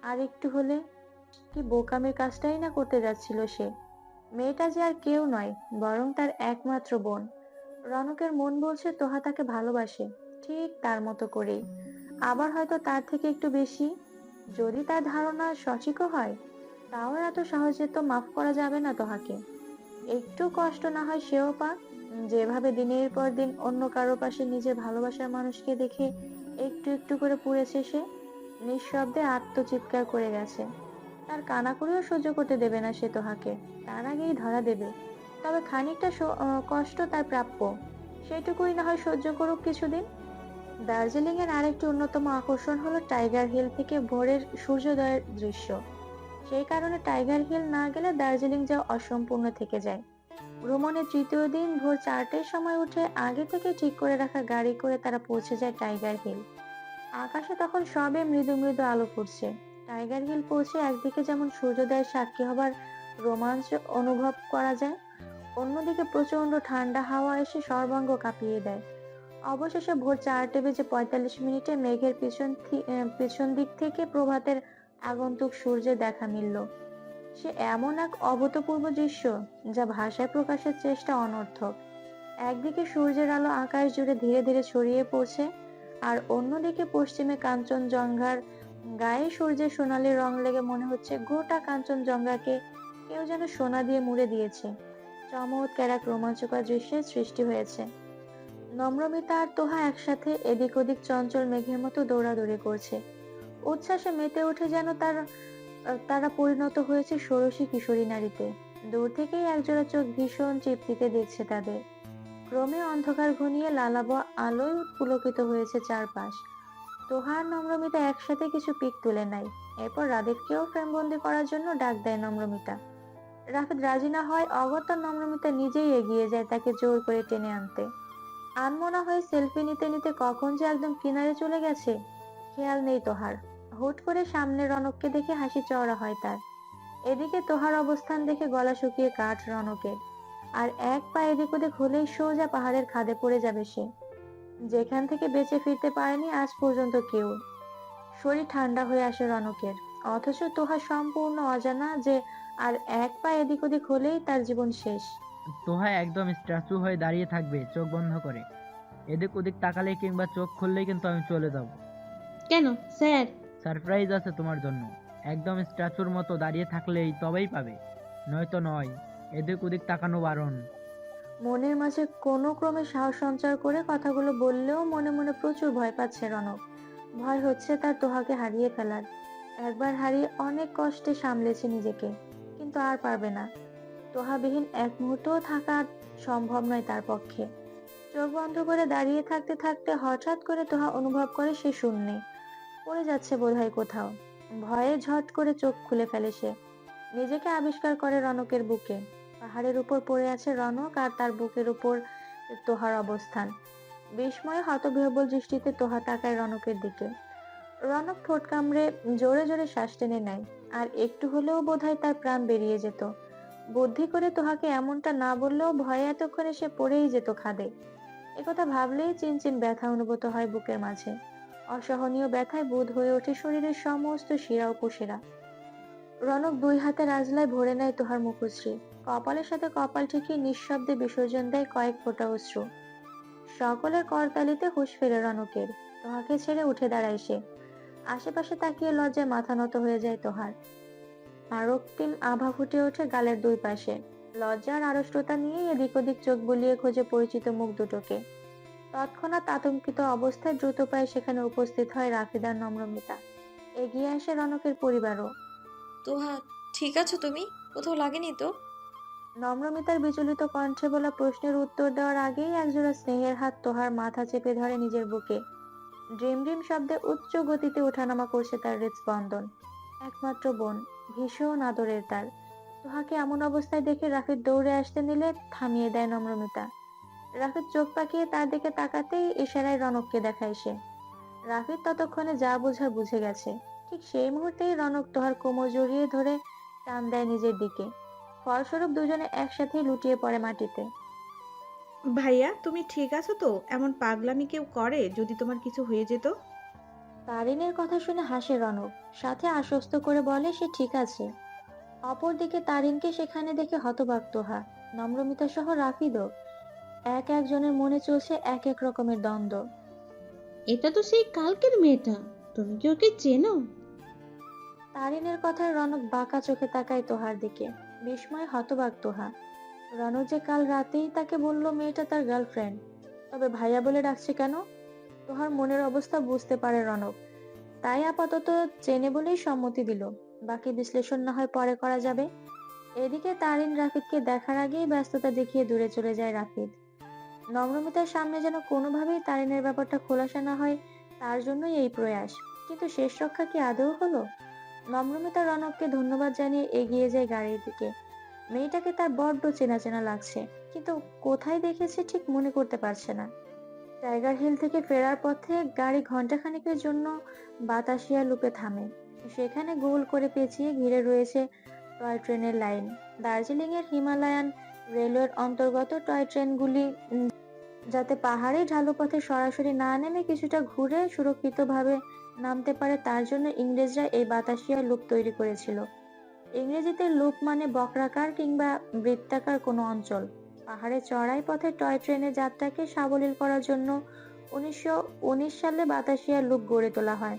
আর একটু হলে কি বোকামির কাজটাই না করতে যাচ্ছিল সে। মেয়েটা যে আর কেউ নয়, বরং তার একমাত্র বোন। রনকের মন বলছে তোহা তাকে ভালোবাসে, ঠিক তার মতো করেই, আবার হয়তো তার থেকে একটু বেশি। যদি তার ধারণা সঠিকও হয়, তাও এত সহজে তো মাফ করা যাবে না তোহাকে। একটু কষ্ট না হয় সেও পাক। যেভাবে দিনের পর দিন অন্য কারো পাশে নিজের ভালোবাসার মানুষকে দেখে একটু একটু করে পুড়েছে সে, নিঃশব্দে আত্মচিৎকার করে গেছে। তার কানাকড়িও সহ্য করতে দেবে না সে তোহাকে, তার আগেই ধরা দেবে। তবে খানিকটা কষ্ট তার প্রাপ্য, সেটুকুই না হয় সহ্য করুক কিছুদিন। দার্জিলিং এর আরেকটি অন্যতম আকর্ষণ হলো টাইগার হিল থেকে ভোরের সূর্যোদয়ের দৃশ্য। সেই কারণে টাইগার হিল না গেলে দার্জিলিং যাওয়া অসম্পূর্ণ থেকে যায়। ভ্রমণের তৃতীয় দিন ভোর 4টের সময় উঠে আগে থেকে ঠিক করে রাখা গাড়ি করে তারা পৌঁছে যায় টাইগার হিল। আকাশে তখন সবে মৃদু মৃদু আলো ফুটছে। টাইগার হিল পৌঁছে একদিকে যেমন সূর্যোদয়ের সাক্ষী হবার রোমাঞ্চ অনুভব করা যায়, অন্যদিকে প্রচন্ড ঠান্ডা হাওয়া এসে সর্বাঙ্গ কাঁপিয়ে দেয়। অবশেষে ভোর 4:45 মেঘের পিছন দিক থেকে প্রভাতের আগন্তুক সূর্যের দেখা মিলল। সে এমন এক অভূতপূর্ব দৃশ্য যা ভাষায় প্রকাশের চেষ্টা অনর্থক। একদিকে সূর্যের আলো আকাশ জুড়ে ধীরে ধীরে ছড়িয়ে পড়ছে, আর অন্যদিকে পশ্চিমে কাঞ্চনজঙ্ঘার গায়ে সূর্যের সোনালী রং লেগে মনে হচ্ছে গোটা কাঞ্চনজঙ্ঘাকে কেউ যেন সোনা দিয়ে মুড়ে দিয়েছে। চমৎকার এক রোমাঞ্চকর দৃশ্যের সৃষ্টি হয়েছে। নম্রমিতা আর তোহা একসাথে এদিক ওদিক চঞ্চল মেঘের মতো দৌড়াদৌড়ি করছে। উচ্ছ্বাসে মেতে উঠে যেন তারা পরিণত হয়েছে ষোড়শী কিশোরী নারীতে। দূর থেকেই একজোড়া চোখ ভীষণ তৃপ্তিতে দেখছে তাদের। ক্রমে অন্ধকার ঘনিয়ে লালাব আলোয় পুলকিত হয়েছে চারপাশ। তোহা আর নম্রমিতা একসাথে কিছু পিক তুলে নেয়। এরপর রাদেবকেও ফ্রেমবন্দি করার জন্য ডাক দেয় নম্রমিতা। রাফিদ রাজি না হয় অগত্যা নম্রমিতা নিজেই এগিয়ে যায় তাকে জোর করে টেনে আনতে। আনমনা হয়ে সেলফি নিতে নিতে কখন যে একদম কিনারে চলে গেছে খেয়াল নেই তোহার। হুট করে সামনে রনককে দেখে হাসি চওড়া হয় তার। এদিকে তোহার অবস্থান দেখে গলা শুকিয়ে কাঠ রনকের। আর এক পা এদিক ওদিক হলেই সোজা পাহাড়ের খাদে পড়ে যাবে সে, যেখান থেকে বেঁচে ফিরতে পারেনি আজ পর্যন্ত কেউ। শরীর ঠান্ডা হয়ে আসে রনকের, অথচ তোহা সম্পূর্ণ অজানা যে আর এক পা এদিক ওদিক হলেই তার জীবন শেষ। তোহা একদম স্ট্যাচু হয়ে দাঁড়িয়ে থাকবে চোখ বন্ধ করে। এদিক ওদিক তাকালে কিংবা চোখ খুললেই কিন্তু আমি চলে যাব। কেন স্যার? সারপ্রাইজ আছে তোমার জন্য। একদম স্ট্যাচুর মতো দাঁড়িয়ে থাকলেই তবেই পাবে, নয়তো নয়। এদিক ওদিক তাকানো বারণ। মনের মাঝে কোনো ক্রমে সাহস সঞ্চার করে কথাগুলো বললেও মনে মনে প্রচুর ভয় পাচ্ছে রনক। ভয় হচ্ছে তার তোহাকে হারিয়ে ফেলার। একবার হারিয়ে অনেক কষ্টে সামলেছে নিজেকে, কিন্তু আর পারবে না। তোহাবিহীন এক মুহূর্তও থাকা সম্ভব নয় তার পক্ষে। চোখ বন্ধ করে দাঁড়িয়ে থাকতে থাকতে হঠাৎ করে তোহা অনুভব করে সে শূন্যে পড়ে যাচ্ছে বোধহয় কোথাও। ভয়ে ঝট করে চোখ খুলে ফেলে সে। নিজেকে আবিষ্কার করে রনকের বুকে। পাহাড়ের উপর পড়ে আছে রনক, আর তার বুকের উপর তোহার অবস্থান। বিস্ময়ে হতবিহ্বল দৃষ্টিতে তোহা তাকায় রনকের দিকে। রনক ঠোঁট কামড়ে জোরে জোরে শ্বাস টেনে নেয়। আর একটু হলেও বোধহয় তার প্রাণ বেরিয়ে যেত। বুদ্ধি করে তোহাকে এমনটা না বললেও ভয়ে এতক্ষণে সে পড়েই যেত খাদে। একথা ভাবলেই চিনচিন ব্যথা অনুভূত হয় বুকের মাঝে। অসহনীয় ব্যথায় বুঁদ হয়ে ওঠে শরীরের সমস্ত শিরা উপশিরা। রনক দুই হাতের আঁজলায় ভরে নেয় তোহার মুখশ্রী। কপালের সাথে কপাল ঠেকিয়ে নিঃশব্দে বিসর্জন দেয় কয়েক ফোঁটা অশ্রু। সকলের করতালিতে হুঁশ ফেরে রনকের। তোহাকে ছেড়ে উঠে দাঁড়ায় সে। আশেপাশে তাকিয়ে লজ্জায় মাথা নত হয়ে যায় তোহার। আর রক্তিম আভা ফুটে ওঠে গালের দুই পাশে। লজ্জার আড়ষ্টতা নিয়ে এদিক ওদিক চোখ বুলিয়ে খোঁজে পরিচিত মুখ দুটোকে। তৎক্ষণাৎ আতঙ্কিত অবস্থায় দ্রুত পায়ে সেখানে উপস্থিত হয় রাফিদার নম্রমিতা। এগিয়ে আসে রনকের পরিবারও। তোহা, ঠিক আছো তুমি? কোথাও লাগেনি তো? নম্রমিতার বিচলিত কণ্ঠে বলা প্রশ্নের উত্তর দেওয়ার আগেই একজোড়া স্নেহের হাত তোহার মাথা চেপে ধরে নিজের বুকে। ড্রিম ড্রিম শব্দে উচ্চ গতিতে ওঠানামা করছে তার হৃদস্পন্দন। একমাত্র বোন, ভীষণ আদরের তার। তোহাকে এমন অবস্থায় দেখে রাফিদ দৌড়ে আসতে নিলে থামিয়ে দেয় নম্রমিতা। রাফিদ চোখ পাকিয়ে তার দিকে তাকাতেই ইশারায় রনককে দেখায় সে। রাফিদ ততক্ষণে যা বোঝার বুঝে গেছে। ঠিক সেই মুহূর্তেই রনক তোহার কোমর জড়িয়ে ধরে টান দেয় নিজের দিকে। ফলস্বরূপ দুজনে একসাথেই লুটিয়ে পড়ে মাটিতে। ভাইয়া, তুমি ঠিক আছো তো? এমন পাগলামি কেউ করে যদি তোমার কিছু হয়ে যেত? তারিনের কথা শুনে হাসে রনক, সাথে আশ্বস্ত করে বলে সে ঠিক আছে। অপরদিকে তারিনকে সেখানে দেখে হতবাক তোহা, নম্রমিতা সহ রাফিদও। এক একজনের মনে চলছে এক এক রকমের দ্বন্দ্ব। এটা তো সেই কালকের মেয়েটা। তুমি কি ওকে চেনো? তারিনের কথায় রনক বাঁকা চোখে তাকায় তোহার দিকে। বিস্ময়ে হতবাক তোহা। রনক যে কাল রাতেই তাকে বলল মেয়েটা তার গার্লফ্রেন্ড, তবে ভাইয়া বলে ডাকছে কেন? তোহার মনের অবস্থা বুঝতে পারে রনক, তাই আপাতত চেনে বলেই সম্মতি দিল। বাকি বিশ্লেষণ না হয় পরে করা যাবে। এদিকে তারিন রাফিদকে দেখার আগেই ব্যস্ততা দেখিয়ে দূরে চলে যায় রাফিদ। নম্রমিতার সামনে যেন কোনোভাবেই তারিনের ব্যাপারটা খোলাসা না হয়, তার জন্যই এই প্রয়াস। কিন্তু শেষ রক্ষা কি আদৌ হলো? নম্রমিতা রনককে ধন্যবাদ জানিয়ে এগিয়ে যায় গাড়ির দিকে। মেয়েটাকে তার বড্ড চেনা চেনা লাগছে, কিন্তু কোথায় দেখেছে ঠিক মনে করতে পারছে না। টাইগার হিল থেকে ফেরার পথে গাড়ি ঘন্টাখানেকের জন্য বাতাসিয়া লুপে থামে। সেখানে গোল করে পেঁচিয়ে ঘিরে রয়েছে টয় ট্রেনের লাইন। দার্জিলিং এর হিমালয়ান রেলওয়ের অন্তর্গত টয় ট্রেনগুলি যাতে পাহাড়ি ঢালু পথে সরাসরি না নেমে কিছুটা ঘুরে সুরক্ষিতভাবে নামতে পারে, তার জন্য ইংরেজরা এই বাতাসিয়া লুপ তৈরি করেছিল। ইংরেজিতে লুপ মানে বক্রাকার কিংবা বৃত্তাকার কোনো অঞ্চল। পাহাড়ে চড়াই পথে টয় ট্রেনের যাত্রাকে সাবলীল করার জন্য 1919 সালে বাতাসিয়া লুপ গড়ে তোলা হয়।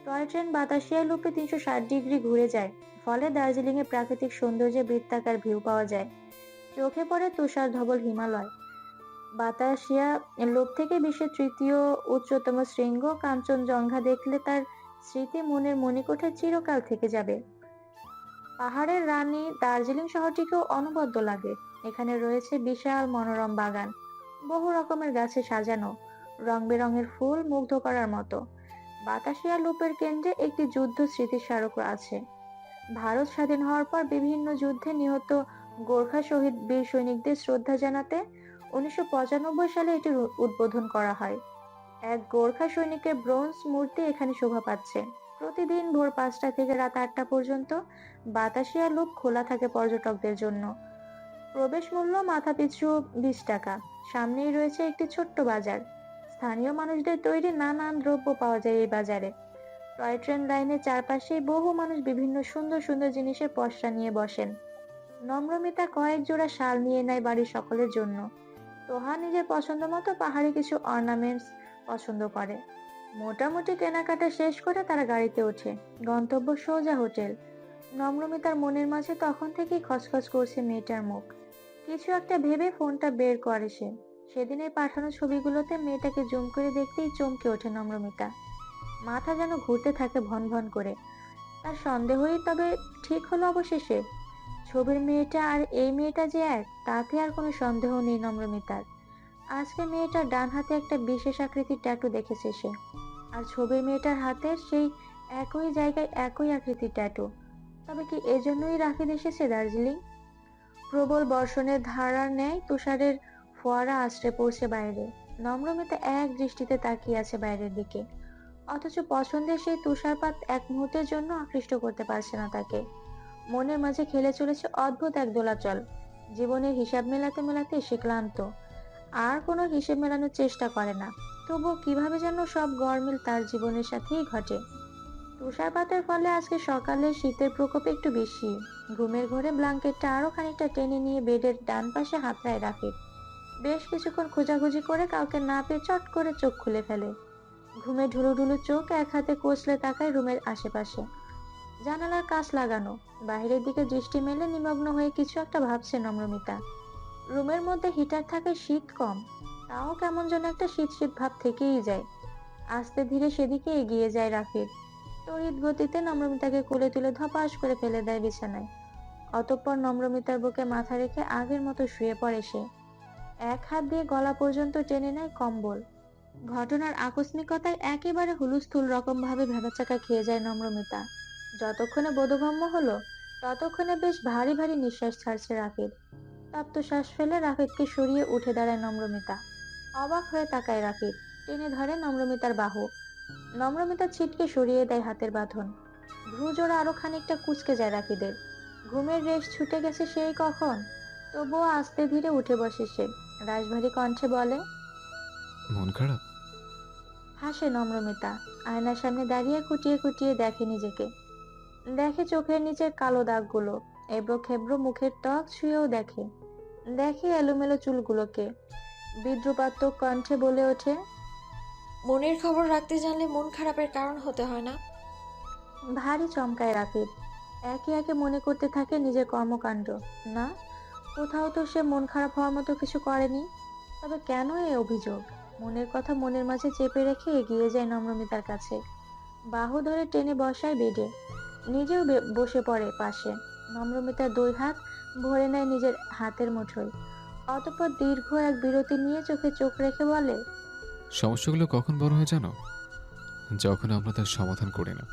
টয় ট্রেন বাতাসিয়া লুপে 360 ডিগ্রি ঘুরে যায়, ফলে দার্জিলিং এর প্রাকৃতিক সৌন্দর্যে বৃত্তাকার ভিউ পাওয়া যায়। চোখে পড়ে তুষার ধবল হিমালয়। বাতাসিয়া লুপ থেকে বিশ্বের তৃতীয় উচ্চতম শৃঙ্গ কাঞ্চনজঙ্ঘা দেখলে তার স্মৃতি মনের মণিকোঠে চিরকাল থেকে যাবে। পাহাড়ের রানী দার্জিলিং শহরটিকেও অনবদ্য লাগে। এখানে রয়েছে বিশাল মনোরম বাগান, বহু রকমের গাছে সাজানো, রং বেরঙের ফুল মুগ্ধ করার মতো। বাতাসিয়া লুপের কেন্দ্রে একটি যুদ্ধ স্মৃতিস্মারক আছে। ভারত স্বাধীন হওয়ার পর বিভিন্ন যুদ্ধে নিহত গোর্খা শহীদ বীর সৈনিকদের শ্রদ্ধা জানাতে 1995 সালে এটির উদ্বোধন করা হয়। এক গোর্খা সৈনিকের ব্রোঞ্জ মূর্তি এখানে শোভা পাচ্ছে। প্রতিদিন ভোর 5টা থেকে রাত 8টা পর্যন্ত বাতাসিয়া লুপ খোলা থাকে পর্যটকদের জন্য। প্রবেশ মূল্য মাথাপিছু 20 টাকা। সামনেই রয়েছে একটি ছোট্ট বাজার। স্থানীয় মানুষদের তৈরি নানান দ্রব্য পাওয়া যায় এই বাজারে। টয় ট্রেন লাইনের চারপাশেই বহু মানুষ বিভিন্ন সুন্দর সুন্দর জিনিসের পসরা নিয়ে বসেন। নম্রমিতা কয়েক জোড়া শাল নিয়ে নেয় বাড়ির সকলের জন্য। তোহা নিজের পছন্দ মতো পাহাড়ি কিছু অর্নামেন্টস পছন্দ করে। মোটামুটি কেনাকাটা শেষ করে তারা গাড়িতে ওঠে। গন্তব্য সোজা হোটেল। নম্রমিতার মনের মাঝে তখন থেকেই খচখচ করছে মেয়েটার মুখ। কিছু একটা ভেবে ফোনটা বের করে সে। সেদিনের পাঠানো ছবিগুলোতে মেয়েটাকে জুম করে দেখতেই চমকে ওঠে নম্রমিতা। মাথা যেন ঘুরতে থাকে ভন ভন করে। তার সন্দেহই তবে ঠিক হলো অবশেষে। ছবির মেয়েটা আর এই মেয়েটা যে এক, তাতে আর কোনো সন্দেহ নেই নম্রমিতার। আজকে মেয়েটার ডান হাতে একটা বিশেষ আকৃতির ট্যাটু দেখেছে সে, আর ছবির মেয়েটার হাতের সেই একই জায়গায় একই আকৃতির ট্যাটু। তবে কি এজন্যই রাফিদ এসেছে দার্জিলিং? প্রবল বর্ষণের ধারার ন্যায় তুষারের ফোয়ারা আছড়ে পড়ছে বাইরে। নম্রমিতা এক দৃষ্টিতে তাকিয়ে আছে বাইরের দিকে, অথচ পছন্দের সেই তুষারপাত এক মুহূর্তের জন্য আকৃষ্ট করতে পারছে না তাকে। মনের মাঝে খেলে চলেছে অদ্ভুত এক দোলাচল। জীবনের হিসাব মেলাতে মেলাতে সে ক্লান্ত, আর কোনো হিসেব মেলানোর চেষ্টা করে না। তবুও কিভাবে যেন সব গরমিল তার জীবনের সাথেই ঘটে। তুষারপাতের ফলে আজকে সকালে শীতের প্রকোপ একটু বেশি। ঘুমের ঘরে ব্ল্যাঙ্কেটটা আরো খানিকটা টেনে নিয়ে বেডের ডান পাশে হাতড়ায় রাখে। বেশ কিছুক্ষণ খোঁজাখুঁজি করে কাউকে না পেয়ে চট করে চোখ খুলে ফেলে। ঘুমে ঢুলু ঢুলু চোখ এক হাতে কষলে তাকায় রুমের আশেপাশে। জানালার কাঁচ লাগানো। বাইরের দিকে দৃষ্টি মেলে নিমগ্ন হয়ে কিছু একটা ভাবছে নম্রমিতা। রুমের মধ্যে হিটার থাকে, শীত কম, তাও কেমন যেন একটা শীত শীত ভাব থেকেই যায়। আস্তে ধীরে সেদিকে এগিয়ে যায় রাফিদ। তড়িৎ গতিতে নম্রমিতাকে কোলে তুলে ধপাস করে ফেলে দেয় বিছানায়। অতঃপর নম্রমিতার বুকে মাথা রেখে আগের মতো শুয়ে পড়ে সে। এক হাত দিয়ে গলা পর্যন্ত টেনে নেয় কম্বল। ঘটনার আকস্মিকতায় একেবারে হুলস্থুল রকম ভাবে ভেবাচাকা খেয়ে যায় নম্রমিতা। যতক্ষণে বোধগম্য হলো ততক্ষণে বেশ ভারী ভারী নিঃশ্বাস ছাড়ছে রাফিদ। তপ্ত শ্বাস ফেলে রাফিদকে সরিয়ে উঠে দাঁড়ায় নম্রমিতা। অবাক হয়ে তাকায় রাফিদ। টেনে ধরে নম্রমিতার বাহু। নম্রমিতা ছিটকে সরিয়ে দেয় হাতের বাঁধন। ভ্রু জোড়া আরো খানিকটা কুঁচকে যায় রাফিদের। ঘুমের রেশ ছুটে গেছে সেই কখন। তবুও আস্তে ধীরে উঠে বসে সে। রাশভারী কণ্ঠে বলে, মন খারাপ? হাসে নম্রমিতা। আয়নার সামনে দাঁড়িয়ে খুঁটিয়ে খুঁটিয়ে দেখে নিজেকে। দেখে চোখের নিচের কালো দাগগুলো। এবড়ো খেবড়ো মুখের ত্বক ছুঁয়েও দেখে। দেখে এলোমেলো চুলগুলোকে। বিদ্রুপাত্মক কণ্ঠে বলে ওঠে, মনের খবর রাখতে জানলে মন খারাপের কারণ হতে হয় না। ভারী চমকায় রাফিদ। একে একে মনে করতে থাকে নিজের কর্মকাণ্ড। না, কোথাও তো সে মন খারাপ হওয়ার মতো কিছু করেনি। তবে কেন এই অভিযোগ? মনের কথা মনের মাঝে চেপে রেখে এগিয়ে যায় নম্রমিতার কাছে। বাহু ধরে টেনে বসায় বেডে। নিজেও বসে পড়ে পাশে। নম্রমিতার দুই হাত ভরে নেয় নিজের হাতের মুঠোয়। অতঃপর দীর্ঘ এক বিরতি নিয়ে চোখে চোখ রেখে বলে, সমস্যাগুলো কখন বড় হয় জানো? যখন আমরা তার সমাধান করি না।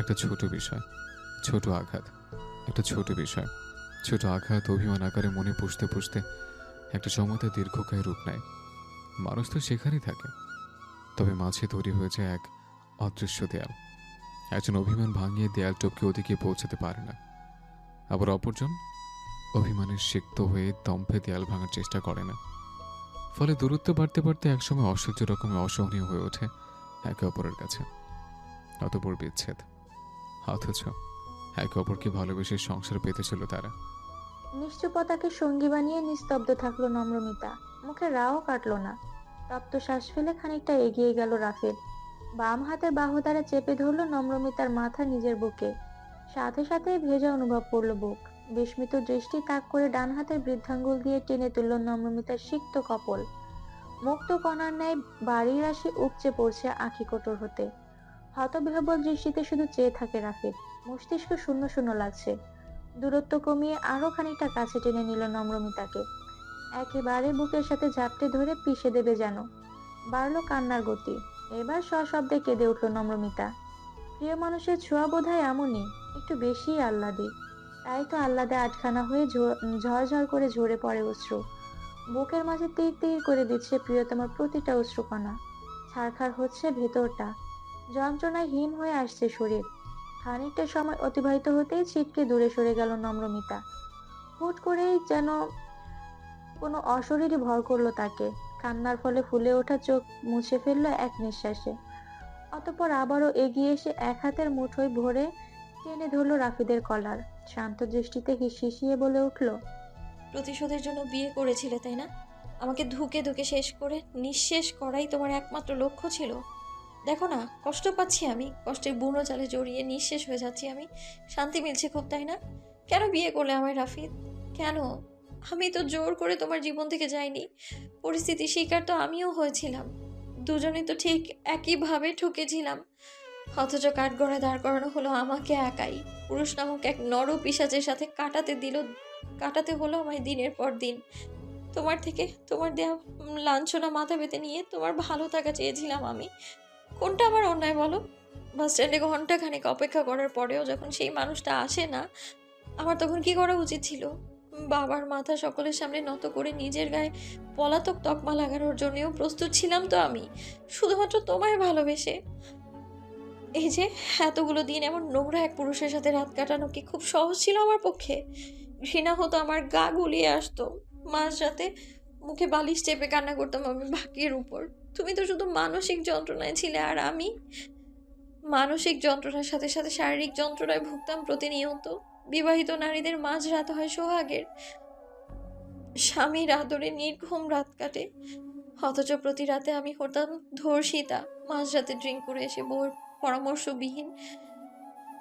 একটা ছোট বিষয়, ছোট আঘাত, একটা ছোট বিষয়, ছোট আঘাত অভিমান আকারে মনে পুষতে পুষতে একটা সময়তে দীর্ঘকায় রূপ নেয়। মানুষ তো সেখানেই থাকে, তবে মাঝে তৈরি হয়েছে এক অদৃশ্য দেয়াল। একজন অভিমান ভাঙিয়ে দেয়াল টপকে ওদিকে পৌঁছাতে পারে না, আবার অপরজন অভিমানের সিক্ত হয়ে দম্ভে দেয়াল ভাঙার চেষ্টা করে না। ফলে দূরত্ব বাড়তে বাড়তে একসময় অসহ্য রকমের অসহনীয় হয়ে ওঠে একে অপরের কাছে। অতঃপর বিচ্ছেদ। অথচ একে অপরকে ভালোবেসে সংসার পেতেছিল তারা। নিশ্চুপতাকে সঙ্গী বানিয়ে নিস্তব্ধ থাকলো নম্রমিতা। মুখে রাও কাটলো না। তপ্ত শ্বাস ফেলে খানিকটা এগিয়ে গেল রাফিদ। বাম হাতের বাহু দ্বারা চেপে ধরলো নম্রমিতার মাথা নিজের বুকে। সাথে সাথেই ভেজা অনুভব করলো বুক। বিস্মিত দৃষ্টি তাক করে ডান হাতের বৃদ্ধাঙ্গুল দিয়ে টেনে তুলল নম্রমিতার সিক্ত কপল। মুক্ত কণার ন্যায় বাড়ির রাশি উপচে পড়ছে আঁখি কোটর হতে। হতবিহ্বল দৃষ্টিতে শুধু চেয়ে থাকে রাফিদ। মস্তিষ্ক শূন্য শূন্য লাগছে। দূরত্ব কমিয়ে আরো খানিকটা কাছে টেনে নিল নম্রমিতাকে। একেবারে বুকের সাথে ঝাপটে ধরে পিষে দেবে যেন। বাড়লো কান্নার গতি। এবার সশব্দে কেঁদে উঠল নম্রমিতা। প্রিয় মানুষের ছোঁয়া বোধহয় এমনই, একটু বেশি আহ্লাদে। তাই তো আহ্লাদে আটখানা হয়ে ঝরঝর করে ঝরে পড়ে অশ্রু। বুকের মাঝে তীর তীর করে দিচ্ছে প্রিয়তমার প্রতিটা অশ্রুকণা। ছারখার হচ্ছে ভেতরটা, যন্ত্রণায় হিম হয়ে আসছে শরীর। খানিকটা সময় অতিবাহিত হতেই ছিটকে দূরে সরে গেল নম্রমিতা। হুট করেই যেন কোনো অশরীরই ভর করলো তাকে। কান্নার ফলে ফুলে ওঠা চোখ মুছে ফেললো এক নিঃশ্বাসে। অতঃপর আবারও এগিয়ে এসে এক হাতের মুঠোয় ভরে টেনে ধরলো রাফিদের কলার। শান্ত দৃষ্টিতে হিসিয়ে বলে উঠল, প্রতিশোধের জন্য বিয়ে করেছিলে তাই না? আমাকে ধুকে ধুকে শেষ করে নিঃশেষ করাই তোমার একমাত্র লক্ষ্য ছিল। দেখো না, কষ্ট পাচ্ছি আমি, কষ্টের বুনো জালে জড়িয়ে নিঃশেষ হয়ে যাচ্ছি আমি। শান্তি মিলছে খুব, তাই না? কেন বিয়ে করলে আমায় রাফিদ? কেন? আমি তো জোর করে তোমার জীবন থেকে যাইনি। পরিস্থিতির শিকার তো আমিও হয়েছিলাম। দুজনেই তো ঠিক একইভাবে ঠকেছিলাম। অথচ কাঠগড়ায় দাঁড় করানো হলো আমাকে একাই। পুরুষ নামক এক নর পিশাচের সাথে কাটাতে হলো আমায় দিনের পর দিন। তোমার থেকে তোমার দেয়া লাঞ্ছনা মাথা পেতে নিয়ে তোমার ভালো থাকা চেয়েছিলাম আমি। কোনটা আমার অন্যায় বলো? বাস স্ট্যান্ডে ঘন্টাখানেক অপেক্ষা করার পরেও যখন সেই মানুষটা আসে না, আমার তখন কি করা উচিত ছিল? বাবার মাথা সকলের সামনে নত করে নিজের গায়ে পলাতক তকমা লাগানোর জন্যও প্রস্তুত ছিলাম তো আমি, শুধুমাত্র তোমায় ভালোবেসে। এই যে এতগুলো দিন এমন নোংরা এক পুরুষের সাথে রাত কাটানো কি খুব সহজ ছিল আমার পক্ষে? ঘৃণা হতো, আমার গা গুলিয়ে আসতো। মাঝরাতে মুখে বালিশ চেপে কান্না করতাম আমি ভাগ্যের উপর। তুমি তো শুধু মানসিক যন্ত্রণায় ছিলে, আর আমি মানসিক যন্ত্রণার সাথে সাথে শারীরিক যন্ত্রণায় ভুগতাম প্রতিনিয়ত। বিবাহিত নারীদের মাঝরাত হয় সোহাগের, স্বামীর আদরে নির্ঘুম রাত কাটে। অথচ প্রতি রাতে আমি হতাম ধর্ষিতা। মাঝরাতে ড্রিঙ্ক করে এসে বউয়ের পরামর্শবিহীন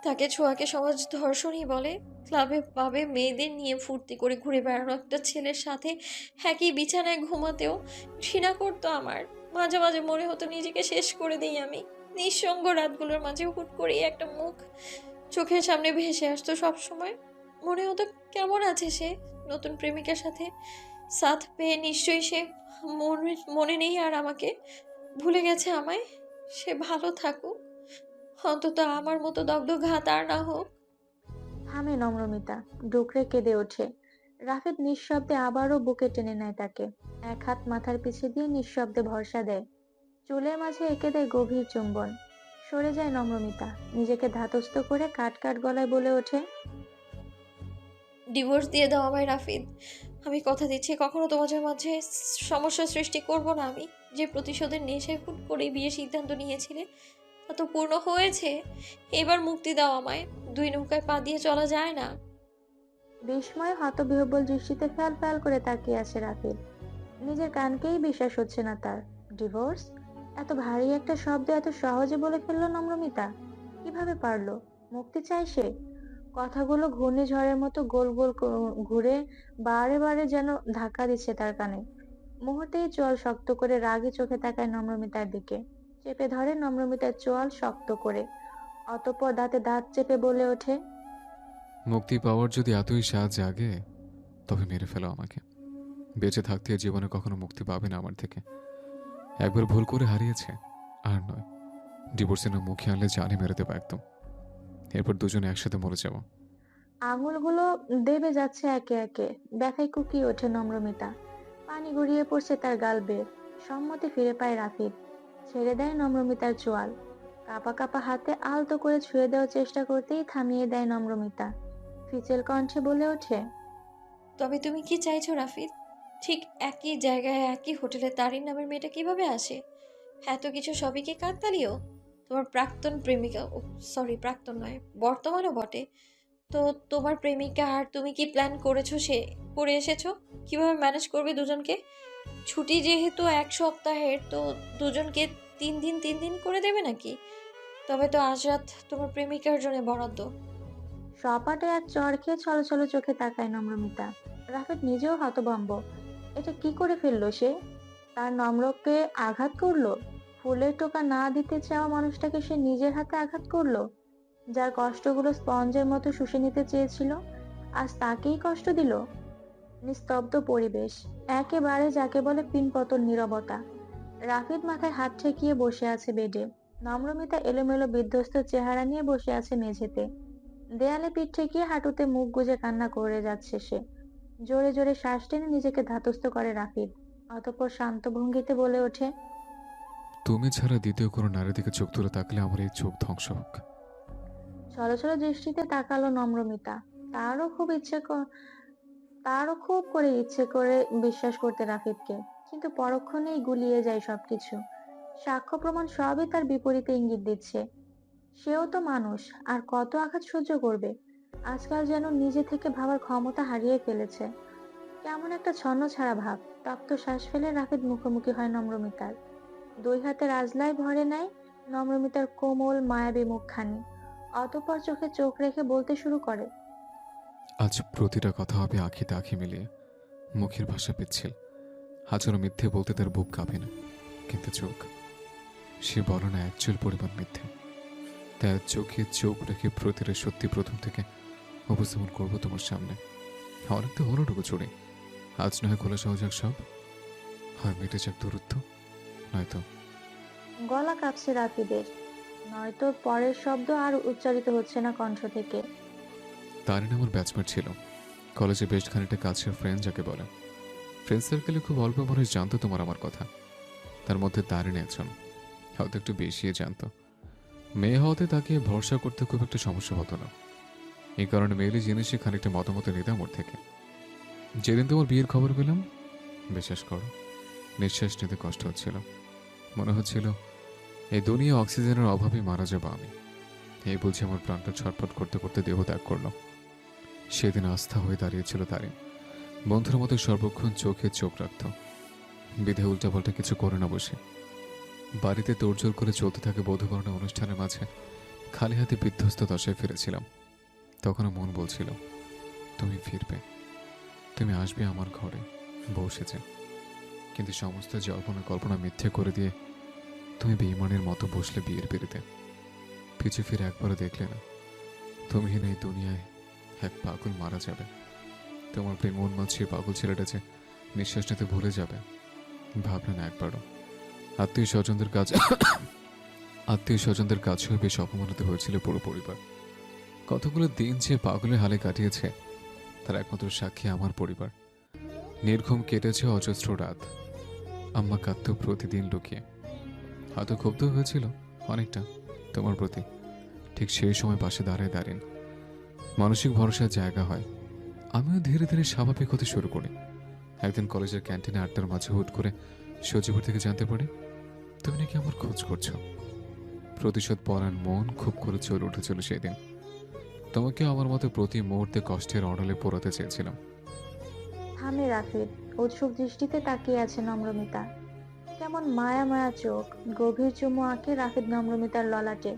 তাকে ছোঁয়াকে সমাজ ধর্ষণই বলে। ক্লাবে পাবে মেয়েদের নিয়ে ফুর্তি করে ঘুরে বেড়ানো একটা ছেলের সাথে একই বিছানায় ঘুমাতেও ঘৃণা করতো আমার। মাঝে মাঝে মনে হতো নিজেকে শেষ করে দিই আমি। নিঃসঙ্গ রাতগুলোর মাঝে হুট করেই একটা মুখ চোখের সামনে ভেসে আসতো সব সময়। মনে হতো কেমন আছে সে নতুন প্রেমিকার সাথে সাথ পেয়ে। নিশ্চয়ই সে মনে নেই আর আমাকে ভুলে গেছে আমায়। সে ভালো থাকুক, অন্তত আমার মতো দগ্ধ ঘাত আর না হোক। থামে নম্রমিতা, ডুকরে কেঁদে ওঠে। রাফিদ নিঃশব্দে আবারও বুকে টেনে নেয় তাকে। এক হাত মাথার পিছে দিয়ে নিঃশব্দে ভরসা দেয়। চুলের মাঝে এঁকে দেয় গভীর চুম্বন। সরে যায় নম্রমিতা, নিজেকে ধাতস্থ করে কাট কাট গলায় বলে ওঠে, ডিভোর্স দিয়ে দাও আমায় রাফিদ। আমি কথা দিচ্ছি কখনো তোমাদের মাঝে সমস্যা সৃষ্টি করব না আমি। যে প্রতিশোধের নেশায় হুট করে বিয়ের সিদ্ধান্ত নিয়েছিলে তা তো পূর্ণ হয়েছে। এবার মুক্তি দাও আমায়। দুই নৌকায় পা দিয়ে চলা যায় না। বিস্ময় হতবিহ্বল দৃষ্টিতে ফ্যাল ফ্যাল করে তাকিয়ে আছে রাফিদ। নিজের কানকেই বিশ্বাস হচ্ছে না তার। ডিভোর্স? এত ভারী একটা শব্দ এত সহজে বলে ফেললো নম্রমিতা। কিভাবে পারলো? মুক্তি চায় সে? কথাগুলো ঘূর্ণিঝড়ের মতো গোল গোল ঘুরে বারে বারে যেন ধাক্কা দিচ্ছে তার কানে। মুহূর্তেই চোয়াল শক্ত করে রাগে চোখে তাকায় নম্রমিতার দিকে। চেপে ধরে নম্রমিতার চোয়াল শক্ত করে। অতঃপর দাঁতে দাঁত চেপে বলে ওঠে, মুক্তি পাওয়ার যদি এতই স্বাদ জাগে, তবে মেরে ফেলো আমাকে। বেঁচে থাকতে এ জীবনে কখনো মুক্তি পাবে না আমার থেকে। একবার ভুল করে হারিয়েছে, আর নয়। ডিভোর্সের নাম মুখে আনলে জানে মেরে দেবো একদম। এরপর দুজনে একসাথে মরে যাবো। আঙুলগুলো দেবে যাচ্ছে একে একে। ব্যথায় কুকিয়ে ওঠে নম্রমিতা। পানি গড়িয়ে পড়ছে তার গাল বেয়ে। সম্মতি ফিরে পায় রাফিদ। ছেড়ে দেয় নম্রমিতার চোয়াল। কাঁপা কাঁপা হাতে আলতো করে ছুঁয়ে দেওয়ার চেষ্টা করতেই থামিয়ে দেয় নম্রমিতা। ফিচেল কণ্ঠে বলে ওঠে, তবে তুমি কি চাইছো রাফিদ? ঠিক একই জায়গায় একই হোটেলে তারিন নামের মেয়েটা কিভাবে আসে? এত কিছু সবই কি কাকতালীয়? তোমার প্রাক্তন প্রেমিকা, ও সরি প্রাক্তন নয়, বর্তমানও বটে। তো তোমার প্রেমিকা আর তুমি কি প্ল্যান করেছো, সে করে এসেছো? কিভাবে ম্যানেজ করবে দুজনকে? ছুটি যেহেতু এক সপ্তাহের, তো দুজনকে 3 দিন করে দেবে নাকি? তবে তো আজ রাত তোমার প্রেমিকার জন্য বরাদ্দ। সপাটে এক চড় খেয়ে ছলছল চোখে তাকায় নম্রমিতা। রাফিদ নিজেও হতভম্ব। এটা কি করে ফেললো সে? তার নম্রকে আঘাত করলো? ফুলের টোকা না দিতে চাওয়া মানুষটাকে সে নিজের হাতে আঘাত করলো? যার কষ্টগুলো স্পঞ্জের মতো শুষে নিতে চেয়েছিল, আজ তাকেই কষ্ট দিল। নিস্তব্ধ পরিবেশ, একেবারে যাকে বলে পিনপতন নীরবতা। রাফিদ মাথায় হাত ঠেকিয়ে বসে আছে বেডে। নম্রমিতা এলোমেলো বিধ্বস্ত চেহারা নিয়ে বসে আছে মেঝেতে। দেয়ালে পিঠ ঠেকিয়ে হাঁটুতে মুখ গুজে কান্না করে যাচ্ছে সে। জোরে জোরে শ্বাস টেনে নিজেকে ধাতস্থ করে রাফিদ। অতঃপর শান্ত ভঙ্গিতে বলে ওঠে, তুমি ছাড়া দ্বিতীয় কোনো নারীর দিকে চোখ তুলে তাকলে আমার এই চোখ ধ্বংস হোক। ছলছল দৃষ্টিতে তাকালো নম্রমিতা। তারও খুব তারও খুব করে ইচ্ছে করে বিশ্বাস করতে রাফিদকে, কিন্তু পরক্ষণেই গুলিয়ে যায় সবকিছু। সাক্ষ্য প্রমাণ সবই তার বিপরীতে ইঙ্গিত দিচ্ছে। সেও তো মানুষ, আর কত আঘাত সহ্য করবে। আজকাল যেন নিজে থেকে ভাবার ক্ষমতা হারিয়ে ফেলেছে। কেমন একটা ছন্নছাড়া ভাব। তপ্ত শ্বাস ফেলে রাফিদ মুখোমুখি হয় নম্রমিতার। দুই হাতের আজলায় ভরে নেয় নম্রমিতার কোমল মায়াবী মুখখানি। অতঃপর চোখে চোখ রেখে বলতে শুরু করে, আজ প্রতিটা কথা হবে আঁখিতে আঁখি মিলিয়ে। মুখের ভাষা পিচ্ছিল, হাজারো মিথ্যে বলতে তার বুক কাঁপে না, কিন্তু চোখ, সে বলে না অ্যাকচুয়াল পরিমাণ মিথ্যে। তাই আজ চোখে চোখ রেখে প্রতিটা সত্যি প্রথম থেকে উপস্থাপন করবো তোমার সামনে। অনেক তো হলো টুকু চড়ে, আজ নয় খোলা সহজ যাক সব, হয় মেটে যাক দূরত্ব, নয়তো। গলা কাঁপছে রাফিদের। নয়তো পরের শব্দ আর উচ্চারিত হচ্ছে না কণ্ঠ থেকে। তারিন আমার ব্যাচমেট ছিল, কলেজে বেশ খানিকটা কাছের ফ্রেন্ড যাকে বলে। ফ্রেন্ড সার্কেলে খুব অল্প মানুষ জানতো তোমার আমার কথা। তার মধ্যে তারিন একজন, হয়তো একটু বেশি জানতো। মেয়ে হওয়াতে তাকে ভরসা করতে খুব একটা সমস্যা হতো না। এই কারণে মেয়েলি জিনিসে খানিকটা মতামত নিতাম ওর থেকে। যেদিন তোমার বিয়ের খবর পেলাম, বিশ্বাস করো, নিঃশ্বাস নিতে কষ্ট হচ্ছিল। মনে হচ্ছিল এই দুনিয়া অক্সিজেনের অভাবে মারা যাবো আমি। এই বুঝে আমার প্রাণটা ছটফট করতে করতে দেহ ত্যাগ করলো। সেদিন আস্থা হয়ে দাঁড়িয়েছিল তারিন, বন্ধুর মতো সর্বক্ষণ চোখে চোখ রাখত। বিধে উল্টাপাল্টা কিছু করে না বসে বাড়িতে তোড়জোড় করে চলতে থাকে বধূবরণের অনুষ্ঠানের মাঝে খালি হাতে বিধ্বস্ত দশায় ফিরেছিলাম। তখনও মন বলছিল তুমি ফিরবে, তুমি আসবে আমার ঘরে বসেছে। কিন্তু সমস্ত জল্পনা কল্পনা মিথ্যে করে দিয়ে তুমি বেঈমানের মতো বসলে বিয়ের পিড়িতে। পিছু ফিরে একবারও দেখলে না তুমিহীন এই দুনিয়ায় এক পাগল মারা যাবে। তোমার প্রেম উন্মাদ সেই পাগল ছেলেটা যে নিঃশ্বাস নিতে ভুলে যাবে, ভাবলে না একবারও। আত্মীয় স্বজনদের কাছেও বেশ অপমানিত হয়েছিল পুরো পরিবার। কতগুলো দিন যে পাগলের হালে কাটিয়েছে তার একমাত্র সাক্ষী আমার পরিবার। নির্ঘুম কেটেছে অজস্র রাত, আম্মা কাঁদত প্রতিদিন লুকিয়ে। হয়তো ক্ষুব্ধ হয়েছিল অনেকটা তোমার প্রতি। ঠিক সেই সময় পাশে দাঁড়ায় দাঁড়িয়ে মানসিক ভরসার জায়গা হয়। আমিও ধীরে ধীরে স্বাভাবিক হতে শুরু করি। একদিন কলেজের ক্যান্টিনে আড্ডার মাঝে হুট করে সজীবর থেকে জানতে পারি তুমি নাকি আমার খোঁজ করছো। প্রতিশোধ পরায়ণ মন খুব করে চলে উঠেছিল সেদিন। তোমাকে আমার মতো প্রতি মুহূর্তে কষ্টের অড়ালে পোড়াতে চেয়েছিলাম। থামে রাফিদ। উৎসুক দৃষ্টিতে তাকিয়ে আছে নম্রমিতা। কেমন মায়া মায়া চোখ। গভীর চুমু আঁকে রাফিদ নম্রমিতার ললাটে।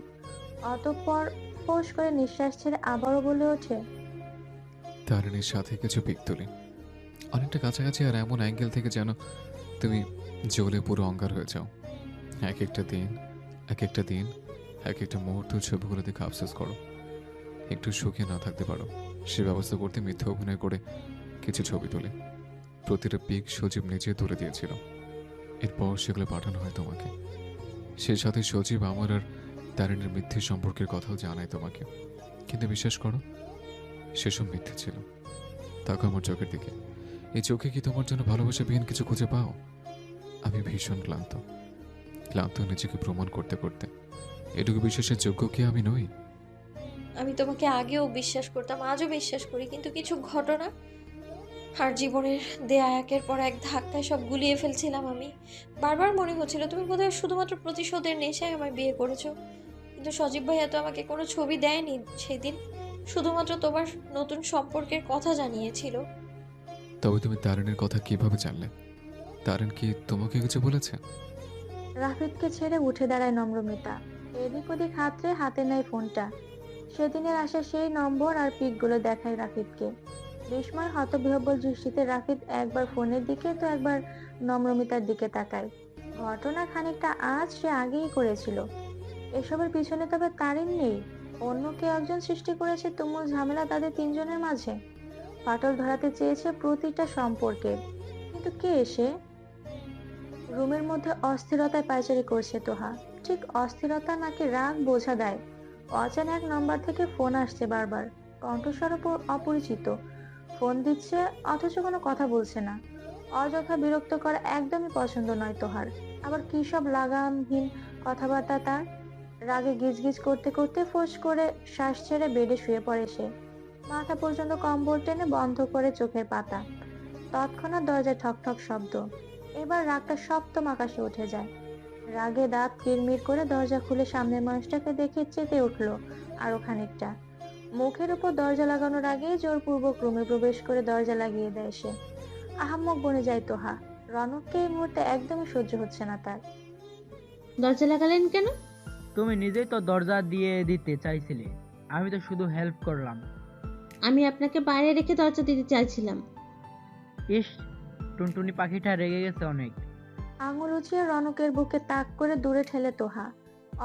অতঃপর ফোঁস করে নিঃশ্বাস ছেড়ে আবারও বলে ওঠে, তারিণীর সাথে কিছু পিক তুলি, অনেকটা কাছাকাছি, আর এমন অ্যাঙ্গেল থেকে যেন তুমি জ্বলে পুরো অঙ্গার হয়ে যাও। এক একটা দিন এক একটা দিন এক একটা মুহূর্ত ছবিগুলো দেখে আফসোস করো। একটু সুখে না থাকতে পারো সে ব্যবস্থা করতে মিথ্যে অভিনয় করে কিছু ছবি তুলে প্রতিটা পিক সজীব নিজে তুলে দিয়েছিল। এরপর সেগুলো পাঠানো হয় তোমাকে। সেই সাথে সজীব আমার আর তারিণীর মিথ্যে সম্পর্কের কথাও জানায় তোমাকে। কিন্তু বিশ্বাস করো সেসব মিথ্যে ছিল। তাকে আমার চোখের দিকে, এই চোখে কি তোমার জন্য ভালোবাসাবিহীন কিছু খুঁজে পাও? আমি ভীষণ ক্লান্ত নিজেকে প্রমাণ করতে করতে। এটুকু বিশ্বাসের যোগ্য কি আমি নই? আমি তোমাকে আগেও বিশ্বাস করতাম, আজও বিশ্বাস করি, কিন্তু কিছু ঘটনা আর জীবনের দেয়া একের পর এক ধাক্কায় সব গুলিয়ে ফেলছিলাম আমি। বারবার মনে হচ্ছিল তুমি বোধহয় শুধুমাত্র প্রতিশোধের নেশায় আমায় বিয়ে করেছো। কিন্তু সজীব ভাইয়া তো আমাকে কোনো ছবি দেয়নি সেদিন, শুধুমাত্র তোমার নতুন সম্পর্কের কথা জানিয়েছিল। তবে তুমি তারিণের কথা কিভাবে জানলে? তারিণ কি তোমাকে কিছু বলেছে? রাফিদকে ছেড়ে উঠে দাঁড়ায় নম্রমিতা। এদিক ওদিক হাতড়ে হাতে নেয় ফোনটা। সেদিনের আসা সেই নম্বর আর পিকগুলো দেখায় রাফিদকে। বিস্ময় হতবিহ্বল দৃষ্টিতে রাফিদ একবার ফোনের দিকে তো একবার নম্রমিতার দিকে তাকায়। ঘটনা খানিকটা আজ সে আগেই করেছিল। এসবের পিছনে তবে তারিন নেই, অন্য কেউ একজন সৃষ্টি করেছে তুমুল ঝামেলা তাদের তিনজনের মাঝে। ফাটল ধরাতে চেয়েছে প্রতিটা সম্পর্কে। কিন্তু কে এসে? রুমের মধ্যে অস্থিরতায় পায়চারি করছে তোহা। ঠিক অস্থিরতা নাকি রাগ বোঝা দেয়। অচেনা এক নম্বর থেকে ফোন আসছে বারবার, কণ্ঠস্বর অপরিচিত। ফোন দিচ্ছে অথচ কোনো কথা বলছে না। অযথা বিরক্ত করা একদমই পছন্দ নয় তোহার। আবার কি সব লাগামহীন কথাবার্তা তার। রাগে গিজগিজ করতে করতে ফোঁস করে শ্বাস ছেড়ে বেডে শুয়ে পড়ে সে। মাথা পর্যন্ত কম্বল টেনে বন্ধ করে চোখের পাতা। তৎক্ষণাৎ দরজায় ঠকঠক শব্দ। এবার রাগটা সপ্তম আকাশে উঠে যায়। রাগে দাঁত কিরমির করে দরজা খুলে সামনের মানুষটাকে দেখে চেতে উঠল আরো খানিকটা। মুখের উপর দরজা লাগানোর আগেই জোরপূর্বক রুমে প্রবেশ করে দরজা লাগিয়ে দেয় সে। আহাম্মক বনে যায় তোহা। রনককে এই মুহূর্তে একদমই সহ্য হচ্ছে না তার। দরজা লাগালেন কেন? তুমি নিজেই তো দরজা দিয়ে দিতে চাইছিলে, আমি তো শুধু হেল্প করলাম। আমি আপনাকে বাইরে রেখে দরজা দিতে চাইছিলাম। ইস, টুনটুনি পাখিটা রেগে গেছে অনেক। আঙুল উঁচিয়ে রনকের বুকে তাক করে দূরে ঠেলে তোহা।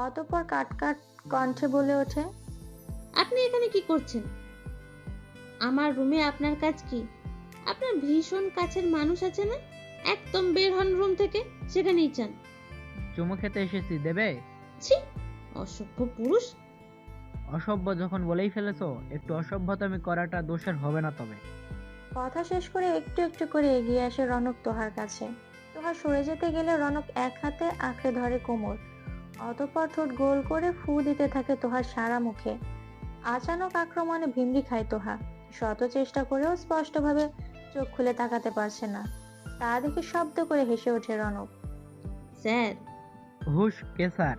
অতঃপর কাটকাট কণ্ঠে বলে ওঠে, আপনি এখানে কি করছেন? আমার রুমে আপনার কাজ কি? আপনার ভীষণ কাছের মানুষ আছে না, একদম বের হন রুম থেকে, সেখানেই চান। চুমু খেতে এসেছি, দেবে? ছি, অসভ্য পুরুষ। অসভ্য যখন বলেই ফেলেছো, একটু অসভ্যতামি করাটা দোষের হবে না তবে। কথা শেষ করে একটু একটু করে এগিয়ে আসে রনক তোহার কাছে। তোহা সরে যেতে গেলে রনক এক হাতে আঁকড়ে ধরে কোমর। অতঃপর ঠোঁট গোল করে ফু দিতে থাকে তোহার সারা মুখে। আচানক আক্রমণে ভিমড়ি খায় তোহা। শত চেষ্টা করেও স্পষ্টভাবে চোখ খুলে তাকাতে পারছে না। তা দেখে শব্দ করে হেসে ওঠে রনক। স্যার, হুশ কে স্যার?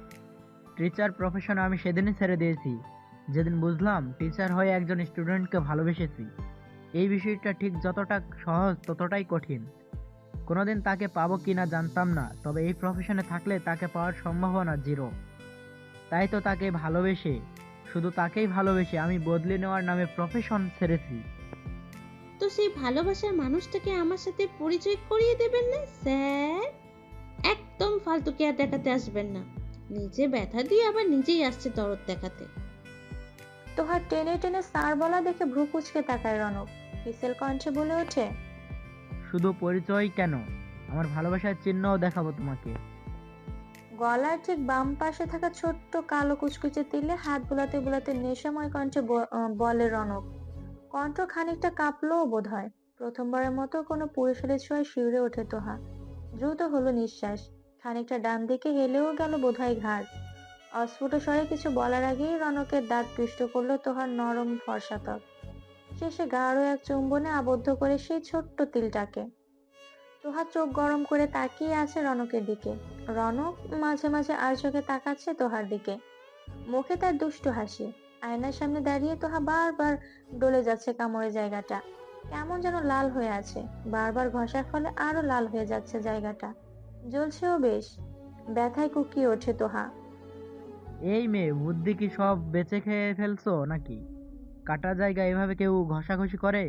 টিচার প্রফেশন আমি সেদিনই ছেড়ে দিয়েছি, যেদিন বুঝলাম টিচার হয়ে একজন স্টুডেন্টকে ভালোবেসেছি। এই বিষয়টা ঠিক যতটা সহজ ততটাই কঠিন। কোনোদিন তাকে পাবো কিনা জানতাম না, তবে এই প্রফেশনে থাকলে তাকে পাওয়ার সম্ভাবনা জিরো। তাই তো তাকে ভালোবেসে, শুধু তাকেই ভালোবেসে আমি বদলে নেওয়ার নামে প্রফেশন ছেড়েছি। তো সেই ভালোবাসার মানুষটাকে আমার সাথে পরিচয় করিয়ে দেবেন না স্যার? একদম ফালতু কেয়ার দেখাতে আসবেন না। নিজে ব্যথা দিয়ে আবার নিজেই আসছে দরদ দেখাতে। তোহার টেনে টেনে স্যার বলা দেখে ভ্রু কুঁচকে তাকায় রনক। ফিসেল কণ্ঠে বলে ওঠে, শুধু পরিচয় কেন, আমার ভালোবাসার চিহ্নও দেখাবো তোমাকে। গলার ঠিক বাম পাশে থাকা ছোট্ট কালো কুচকুচে তিলে হাত বুলাতে বুলাতে নেশাময় কণ্ঠে বলে রনক। কণ্ঠ খানিকটা কাঁপলেও বোধ হয়। প্রথমবারের মতো কোনো পুরুষের ছোঁয়ায় শিউরে ওঠে তোহা। দ্রুত হলো নিঃশ্বাস। খানিকটা ডান দিকে হেলেও গেল বোধহয় ঘাড়। অস্ফুট স্বরে কিছু বলার আগেই রনকের দাঁত পিষ্ট করলো তোহার নরম ফর্সা ত্বক। শেষে গাঢ় এক চুম্বনে আবদ্ধ করে সেই ছোট্ট তিলটাকে। তোহা চোখ গরম করে তাকিয়ে আছে রনকের দিকে। রনক মাঝে মাঝে আর চোখে তাকাচ্ছে তোহার দিকে। মুখে তার দুষ্টু হাসি। আয়নার সামনে দাঁড়িয়ে তোহা বারবার ডলে যাচ্ছে কামড়ে জায়গাটা। কেমন যেন লাল হয়ে আছে। বারবার ঘষার ফলে আরো লাল হয়ে যাচ্ছে জায়গাটা। জ্বলছেও বেশ। ব্যথায় কুকিয়ে ওঠে তোহা। এই মেয়ে, বুদ্ধি কি সব বেঁচে খেয়ে ফেলছো নাকি? কাটা জায়গা এভাবে কেউ ঘষাঘষি করে?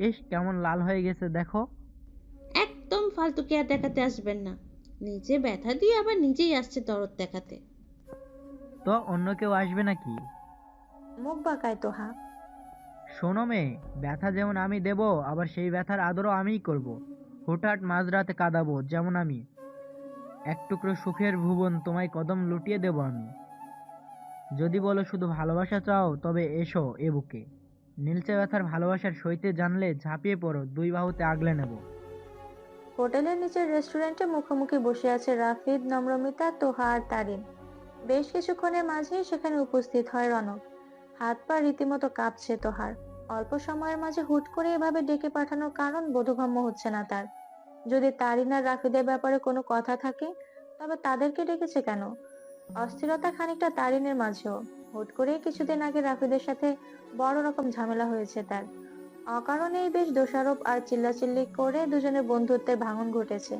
ইস, কেমন লাল হয়ে গেছে দেখো। একদম ফালতু কেয়ার দেখাতে আসবেন না। নিজে ব্যথা দিয়ে আবার নিজেই আসছে দরদ দেখাতে। তো অন্য কেউ আসবে নাকি? মুখ বাঁকায় তোহা। শোনো মেয়ে, ব্যথা যেমন আমি দেব, আবার সেই ব্যথার আদরও আমিই করব। হুটহাট মাঝরাতে কাঁদাবো যেমন আমি। এক টুকরো সুখের ভুবন তোমায় কদম লুটিয়ে দেব আমি। যদি বলো শুধু ভালোবাসা চাও, তবে এসো এ বুকে। নীলচে ব্যথার ভালোবাসার সইতে জানলে ঝাঁপিয়ে পড়ো, দুই বাহুতে আগলে নেব। হোটেলের নিচের রেস্টুরেন্টে মুখোমুখি বসে আছে রাফিদ, নম্রমিতা, তোহা আর তারিন। বেশ কিছুক্ষণের মাঝেই সেখানে উপস্থিত হয় রনক। হাত পা রীতিমতো কাঁপছে তোহার। অল্প সময়ের মাঝে হুট করে এভাবে ডেকে পাঠানোর কারণ বোধগম্য হচ্ছে না তার। যদি তারিন আর রাফিদের ব্যাপারে কোনো কথা থাকে, তবে তাদেরকে ডেকেছে কেন? অস্থিরতা খানিকটা তারিনের মাঝেও। হুট করেই কিছুদিন আগে রাফিদের সাথে বড় রকম ঝামেলা হয়েছে তার। অকারণেই বেশ দোষারোপ আর চিল্লাচিল্লি করে দুজনের বন্ধুত্বের ভাঙন ঘটেছে।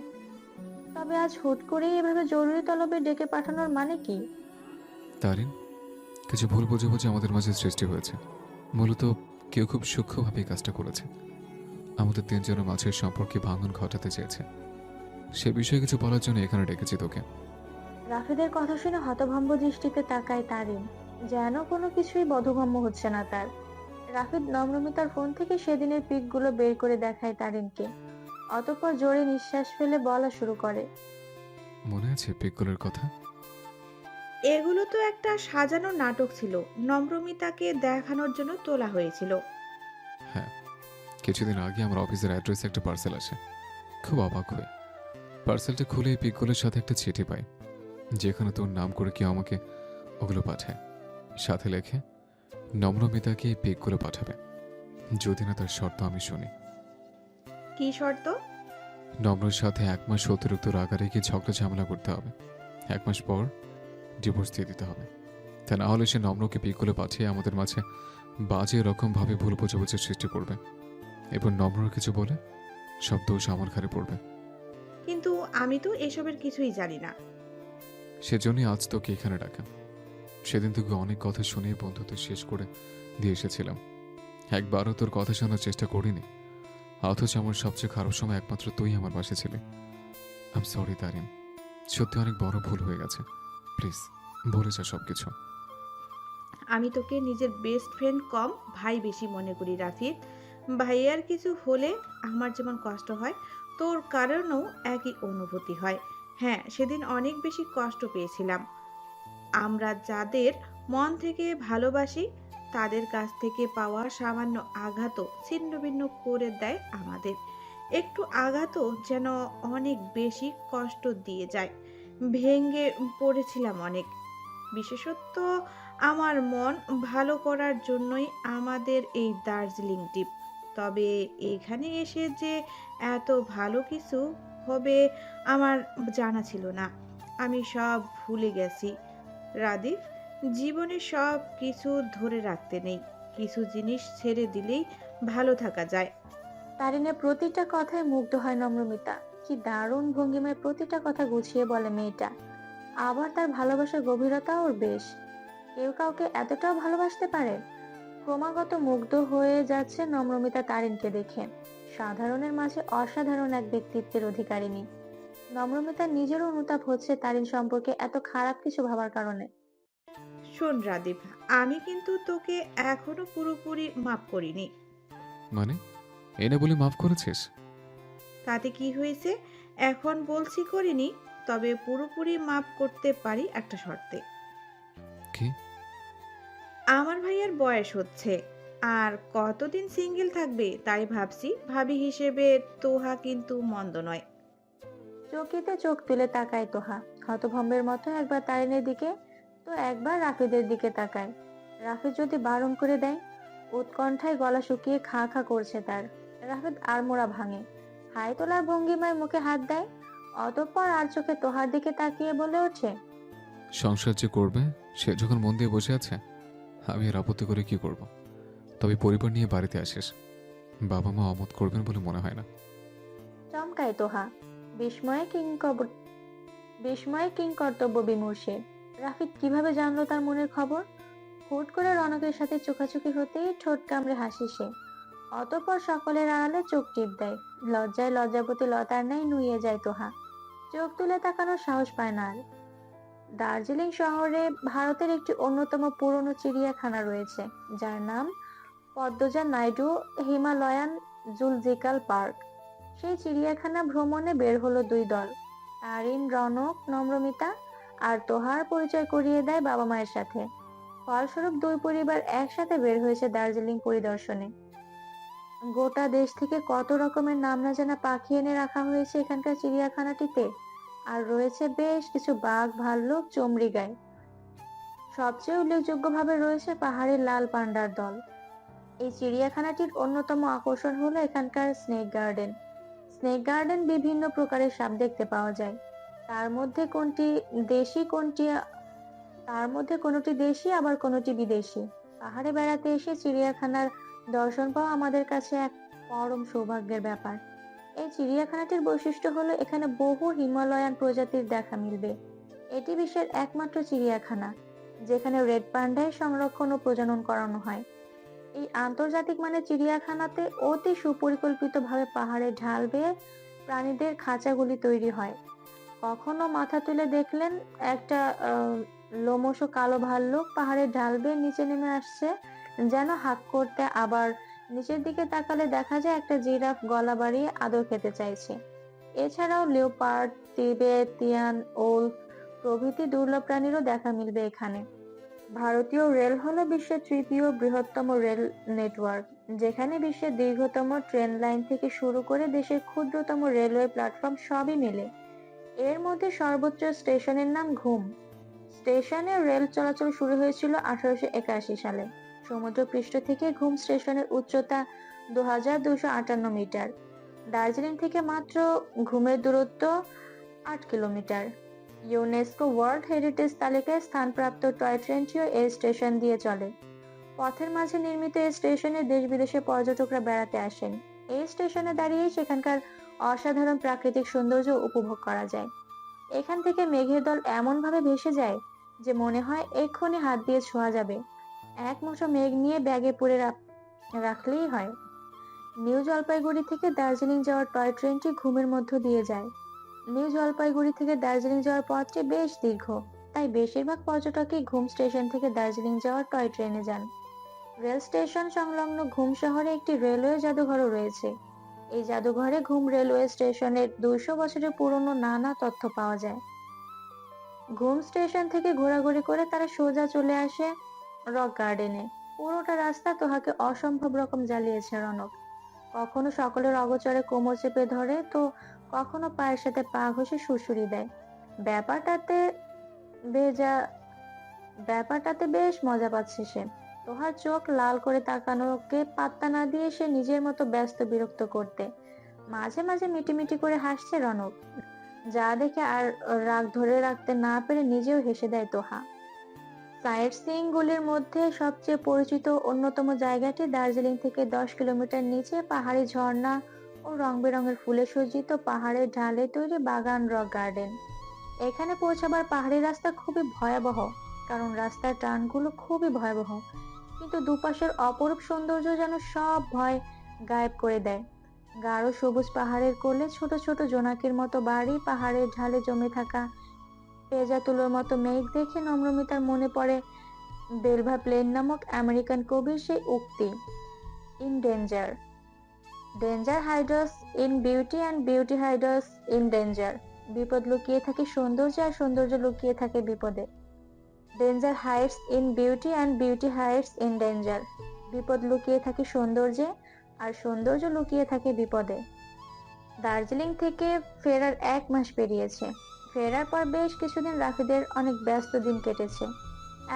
তবে আজ হুট করেই এভাবে জরুরি তলবে ডেকে পাঠানোর মানে কি? তারিন, কিছু ভুল বোঝাবুঝি আমাদের মাঝে সৃষ্টি হয়েছে। মূলত কেউ খুব সূক্ষ্মভাবে কাজটা করেছে। আমাদের তিনজনের মাঝের সম্পর্কে ভাঙন ঘটাতে চেয়েছে। সে বিষয়ে কিছু বলার জন্য এখানে ডেকেছি তোকে। রাফিদের কথা শুনে হতভম্ব দৃষ্টিতে তাকায় তারিন। যেন কোনো কিছুই বোধগম্য হচ্ছে না তার। রাফিদ নম্রমিতার ফোন থেকে সেদিনের পিকগুলো বের করে দেখায় তারিনকে। অতঃপর জোরে নিঃশ্বাস ফেলে বলা শুরু করে, মনে আছে পিকগুলোর কথা? এগুলো তো একটা সাজানো নাটক ছিল, নম্রমিতাকে দেখানোর জন্য তোলা হয়েছিল। হ্যাঁ, কিছুদিন আগে আমার অফিসের অ্যাড্রেসে একটা পার্সেল আসে। খুব অবাক হই। পার্সেলটা খুলে এই পিকগুলোর সাথে একটা চিঠি পাই, যেখানে তোর নাম করে কেউ আমাকে ওগুলো পাঠায়। সাথে লেখে নম্রমিতাকে এই পিকগুলো পাঠাবে, যদি না তার শর্ত আমি শুনি। কি শর্ত? নম্রর সাথে 1 মাস অতিরিক্ত রাগারেগি ঝগড়া ঝামেলা করতে হবে। 1 মাস পর ডিভোর্স দিয়ে দিতে হবে। তা না হলে সে নম্রকে পিকগুলো পাঠিয়ে আমাদের মাঝে বাজে রকমভাবে ভুল বোঝাবুঝির সৃষ্টি করবে। এরপর নম্র কিছু বলে সব দোষ আমার ঘাড়ে পড়বে। কিন্তু আমি তো এসবের কিছুই জানি না। সেজন্যই আজ তোকে এখানে ডাকা। সেদিন তোকে অনেক কথা শুনিয়ে বন্ধুত্ব শেষ করে দিয়ে এসেছিলাম। একবারও তোর কথা শোনার চেষ্টা করিনি, অথচ আমার সবচেয়ে খারাপ সময় একমাত্র তুই আমার পাশে ছিলি। আই এম সরি তারিন, সত্যি অনেক বড় ভুল হয়ে গেছে। প্লিজ বলে যা সব কিছু। আমি তোকে নিজের বেস্ট ফ্রেন্ড কম ভাই বেশি মনে করি রাফিদ। ভাইয়ার কিছু হলে আমার যেমন কষ্ট হয়, তোর কারণেও একই অনুভূতি হয়। হ্যাঁ, সেদিন অনেক বেশি কষ্ট পেয়েছিলাম। আমরা যাদের মন থেকে ভালোবাসি তাদের কাছ থেকে পাওয়া সামান্য আঘাতও ছিন্নভিন্ন করে দেয় আমাদের। একটু আঘাতও যেন অনেক বেশি কষ্ট দিয়ে যায়। ভেঙে পড়েছিলাম অনেক। বিশেষত আমার মন ভালো করার জন্যই আমাদের এই দার্জিলিং ট্রিপ। তবে এখানে এসে যে এত ভালো কিছু হবে আমার জানা ছিল না। আমি সব ভুলে গেছি রাদিফ। জীবনে সব কিছু ধরে রাখতে নেই, কিছু জিনিস ছেড়ে দিলেই ভালো থাকা যায়। তারিনের প্রতিটা কথায় মুগ্ধ হয় নম্রমিতা। কি দারুণ ভঙ্গিমায় প্রতিটা কথা গুছিয়ে বলে মেয়েটা। আবার তার ভালোবাসার গভীরতা ওর বেশ। কেউ কাউকে এতটাও ভালোবাসতে পারে? ক্রমাগত মুগ্ধ হয়ে যাচ্ছে নম্রমিতা তারিনকে দেখে। সাধারণের মাঝে অসাধারণ এক ব্যক্তিত্বের অধিকারিণী। নম্রমিতা নিজেরও অনুতাপ হচ্ছে তারিন সম্পর্কে এত খারাপ কিছু ভাবার কারণে। শোন রাদীপ, আমি কিন্তু তোকে এখনো পুরোপুরি মাফ করিনি। মানে এনে বলে মাফ করেছিস? তাতে কি হয়েছে? এখন বলছি করিনি, তবে পুরোপুরি মাফ করতে পারি একটা শর্তে। কি? আমার ভাইয়ের বয়স হচ্ছে, আর কতদিন সিঙ্গেল থাকবে তাই ভাবছি। ভাবি হিসেবে তোহা কিন্তু মন্দ নয়। চকিতে চোখ তুলে তাকায় তোহা, হতভম্বের মতো একবার তারিনের দিকে তো একবার রাফিদের দিকে তাকায়। রাফিদ যদি বারণ করে দেয়? উৎকণ্ঠায় গলা শুকিয়ে খা খা করছে তার। রাফিদ আড়মোড়া ভাঙে, হাই তোলার ভঙ্গিমায় মুখে হাত দেয়, অতঃপর আর চোখে তোহার দিকে তাকিয়ে বলে ওঠে, সংসার যে করবে সে যখন মন দিয়ে বসে আছে, আমি আর আপত্তি করে কি করব? তবে পরিবার নিয়ে বাড়িতে আসিস, বাবা মা অমত করবেন বলে মনে হয় না। চমকায় তোহা, বিস্ময়ে কিংকর্তব্য বিমর্ষে। রাফিদ কিভাবে জানলো তার মনের খবর? হুট করে রনকের সাথে চোখাচোখি হতেই ঠোঁট কামড়ে হাসি সে। অতঃপর সকলের আড়ালে চোখ টিপ দেয়। লজ্জায় লজ্জাবতী লতার ন্যায় নুয়ে যায় তোহা, চোখ তুলে তাকানোর সাহস পায় না আর। দার্জিলিং শহরে ভারতের একটি অন্যতম পুরনো চিড়িয়াখানা রয়েছে, যার নাম Padmaja Naidu Himalayan zoological park. সেই চিড়িয়াখানা ভ্রমণে বের হলো দুই দল। তারিন, রনক, নম্রমিতা আর তোহার পরিচয় করিয়ে দেয় বাবা মায়ের সাথে। ফলস্বরূপ দুই পরিবার একসাথে বের হয়েছে দার্জিলিং পরিদর্শনে। গোটা দেশ থেকে কত রকমের নাম না জানা পাখি এনে রাখা হয়েছে এখানকার চিড়িয়াখানাটিতে। আর রয়েছে বেশ কিছু বাঘ, ভাল্লুক, চমড়িগাই। সবচেয়ে উল্লেখযোগ্যভাবে রয়েছে পাহাড়ের লাল পান্ডার দল। এই চিড়িয়াখানাটির অন্যতম আকর্ষণ হলো এখানকার স্নেক গার্ডেন। স্নেক গার্ডেন বিভিন্ন প্রকারের সাপ দেখতে পাওয়া যায়। তার মধ্যে কোনটি দেশি আবার কোনটি বিদেশি। পাহাড়ে বেড়াতে এসে চিড়িয়াখানার দর্শন পাওয়া আমাদের কাছে এক পরম সৌভাগ্যের ব্যাপার। এই চিড়িয়াখানাটির বৈশিষ্ট্য হলো এখানে বহু হিমালয়ান প্রজাতির দেখা মিলবে। এটি বিশ্বের একমাত্র চিড়িয়াখানা যেখানে রেড পান্ডায় সংরক্ষণ ও প্রজনন করানো হয়। এই আন্তর্জাতিক মানের চিড়িয়াখানাতে অতি সুপরিকল্পিতভাবে পাহাড়ের ঢাল বেয়ে প্রাণীদের খাঁচাগুলি তৈরি হয়। কখনো মাথা তুলে দেখলেন একটা লোমশ কালো ভাল্লুক পাহাড়ের ঢাল বেয়ে নিচে নেমে আসছে যেন হাঁক করতে, আবার নিচের দিকে তাকালে দেখা যায় একটা জিরাফ গলা বাড়িয়ে আদর খেতে চাইছে। এছাড়াও লিওপার্ড, তিবেতিয়ান ওল্ফ, প্রভৃতি দুর্লভ প্রাণীরও দেখা মিলবে এখানে। ভারতীয় রেল হলো বিশ্বের তৃতীয় বৃহত্তম রেল নেটওয়ার্ক, যেখানে বিশ্বের দীর্ঘতম ট্রেন লাইন থেকে শুরু করে দেশের ক্ষুদ্রতম রেলওয়ে প্ল্যাটফর্ম সবই মেলে। এর মধ্যে সর্বোচ্চ স্টেশনের নাম ঘুম। স্টেশনে রেল চলাচল শুরু হয়েছিল 1881 সালে। সমুদ্রপৃষ্ঠ থেকে ঘুম স্টেশনের উচ্চতা 2258 মিটার। দার্জিলিং থেকে মাত্র ঘুমের দূরত্ব 8 কিলোমিটার। ইউনেস্কো ওয়ার্ল্ড হেরিটেজ তালিকায় স্থানপ্রাপ্ত টয় ট্রেনটিও এই স্টেশন দিয়ে চলে। পথের মাঝে নির্মিত এই স্টেশনে দেশ বিদেশের পর্যটকরা বেড়াতে আসেন। এই স্টেশনে দাঁড়িয়ে সেখানকার অসাধারণ প্রাকৃতিক সৌন্দর্য উপভোগ করা যায়। এখান থেকে মেঘের দল এমন ভাবে ভেসে যায় যে মনে হয় এক্ষুনি হাত দিয়ে ছোঁয়া যাবে। এক মুঠো মেঘ নিয়ে ব্যাগে পুরে রাখলেই হয়। নিউ জলপাইগুড়ি থেকে দার্জিলিং যাওয়ার টয় ট্রেনটি ঘুমের মধ্য দিয়ে যায়। নিউ জলপাইগুড়ি থেকে দার্জিলিং যাওয়ার পথটি বেশ দীর্ঘ, তাই বেশিরভাগ পর্যটকই ঘুম স্টেশন থেকে দার্জিলিং যাওয়ার টয় ট্রেনে যান। রেল স্টেশন সংলগ্ন ঘুম শহরে একটি রেলওয়ে জাদুঘরও রয়েছে। এই জাদুঘরে ঘুম রেলওয়ে স্টেশনের 200 বছরের পুরনো নানা তথ্য পাওয়া যায়। ঘুম স্টেশন থেকে ঘোরাঘুরি করে তারা সোজা চলে আসে রক গার্ডেনে। পুরোটা রাস্তা তোহাকে অসম্ভব রকম জ্বালিয়েছে রনক। কখনো সকলের অগোচরে কোমর চেপে ধরে, তো কখনো পায়ের সাথে পা ঘষে সুড়সুড়ি দেয়। ব্যাপারটাতে ব্যাপারটাতে বেশ মজা পাচ্ছে সে। তোহার চোখ লাল করে তাকানোকে পাত্তা না দিয়ে সে নিজের মতো ব্যস্ত বিরক্ত করতে। মাঝে মাঝে মিটিমিটি করে হাসছে রনক, যা দেখে আর রাগ ধরে রাখতে না পেরে নিজেও হেসে দেয় তোহা। সাইট সিইং গুলির মধ্যে সবচেয়ে পরিচিত অন্যতম জায়গাটি দার্জিলিং থেকে 10 কিলোমিটার নিচে পাহাড়ি ঝর্ণা ও রং বেরঙের ফুলে সজ্জিত পাহাড়ের ঢালে তৈরি বাগান রক গার্ডেন। এখানে পৌঁছাবার পাহাড়ি রাস্তা খুবই ভয়াবহ, কারণ রাস্তার টার্নগুলো খুবই ভয়াবহ, কিন্তু দুপাশের অপরূপ সৌন্দর্য যেন সব ভয় গায়েব করে দেয়। গাঢ় সবুজ পাহাড়ের কোলে ছোট ছোট জোনাকির মতো বাড়ি, পাহাড়ের ঢালে জমে থাকা পেঁজা তুলোর মতো মেঘ দেখে নম্রমিতার মনে পড়ে বেলভা প্লেন নামক আমেরিকান কবির সেই উক্তি, in danger, danger hides in beauty and beauty hides in danger. বিপদ লুকিয়ে থাকে সৌন্দর্যে, আর সৌন্দর্য লুকিয়ে থাকে বিপদে। Danger hides in beauty and beauty hides in danger. বিপদ লুকিয়ে থাকে সৌন্দর্যে, আর সৌন্দর্য লুকিয়ে থাকে বিপদে। দার্জিলিং থেকে ফেরার 1 মাস পেরিয়েছে। ফেরার পর বেশ কিছুদিন রাফিদের অনেক ব্যস্ত দিন কেটেছে।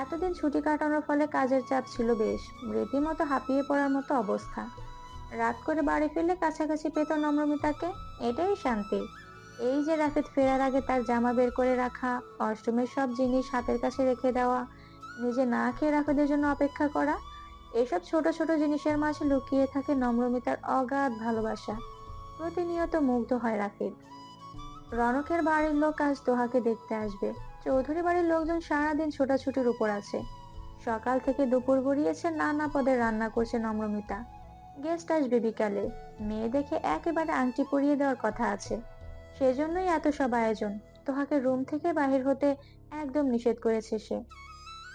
এতদিন ছুটি কাটানোর ফলে কাজের চাপ ছিল বেশ, রীতিমতো হাঁপিয়ে পড়ার মতো অবস্থা। রাত করে বাড়ি ফিরলে কাছাকাছি পেত নম্রমিতাকে, এটাই শান্তি। এই যে রাফিদ ফেরার আগে তার জামা বের করে রাখা, অষ্টমের সব জিনিস হাতের কাছে রেখে দেওয়া, নিজে না খেয়ে রাফিদের জন্য অপেক্ষা করা, এসব ছোট ছোট জিনিসের মাঝে লুকিয়ে থাকে নম্রমিতার অগাধ ভালোবাসা। প্রতিনিয়ত মুগ্ধ হয় রাফিদ। রনকের বাড়ির লোক আজ তোহাকে দেখতে আসবে। চৌধুরী বাড়ির লোকজন সারাদিন ছোটাছুটির উপর আছে। সকাল থেকে দুপুর গড়িয়েছে, নানা পদের রান্না করছে নম্রমিতা। গেস্ট আসবে বিকালে, মেয়ে দেখে একেবারে আংটি পরিয়ে দেওয়ার কথা আছে। সেজন্যই এত সব আয়োজন। তোহাকে রুম থেকে বাহির হতে একদম নিষেধ করেছে সে।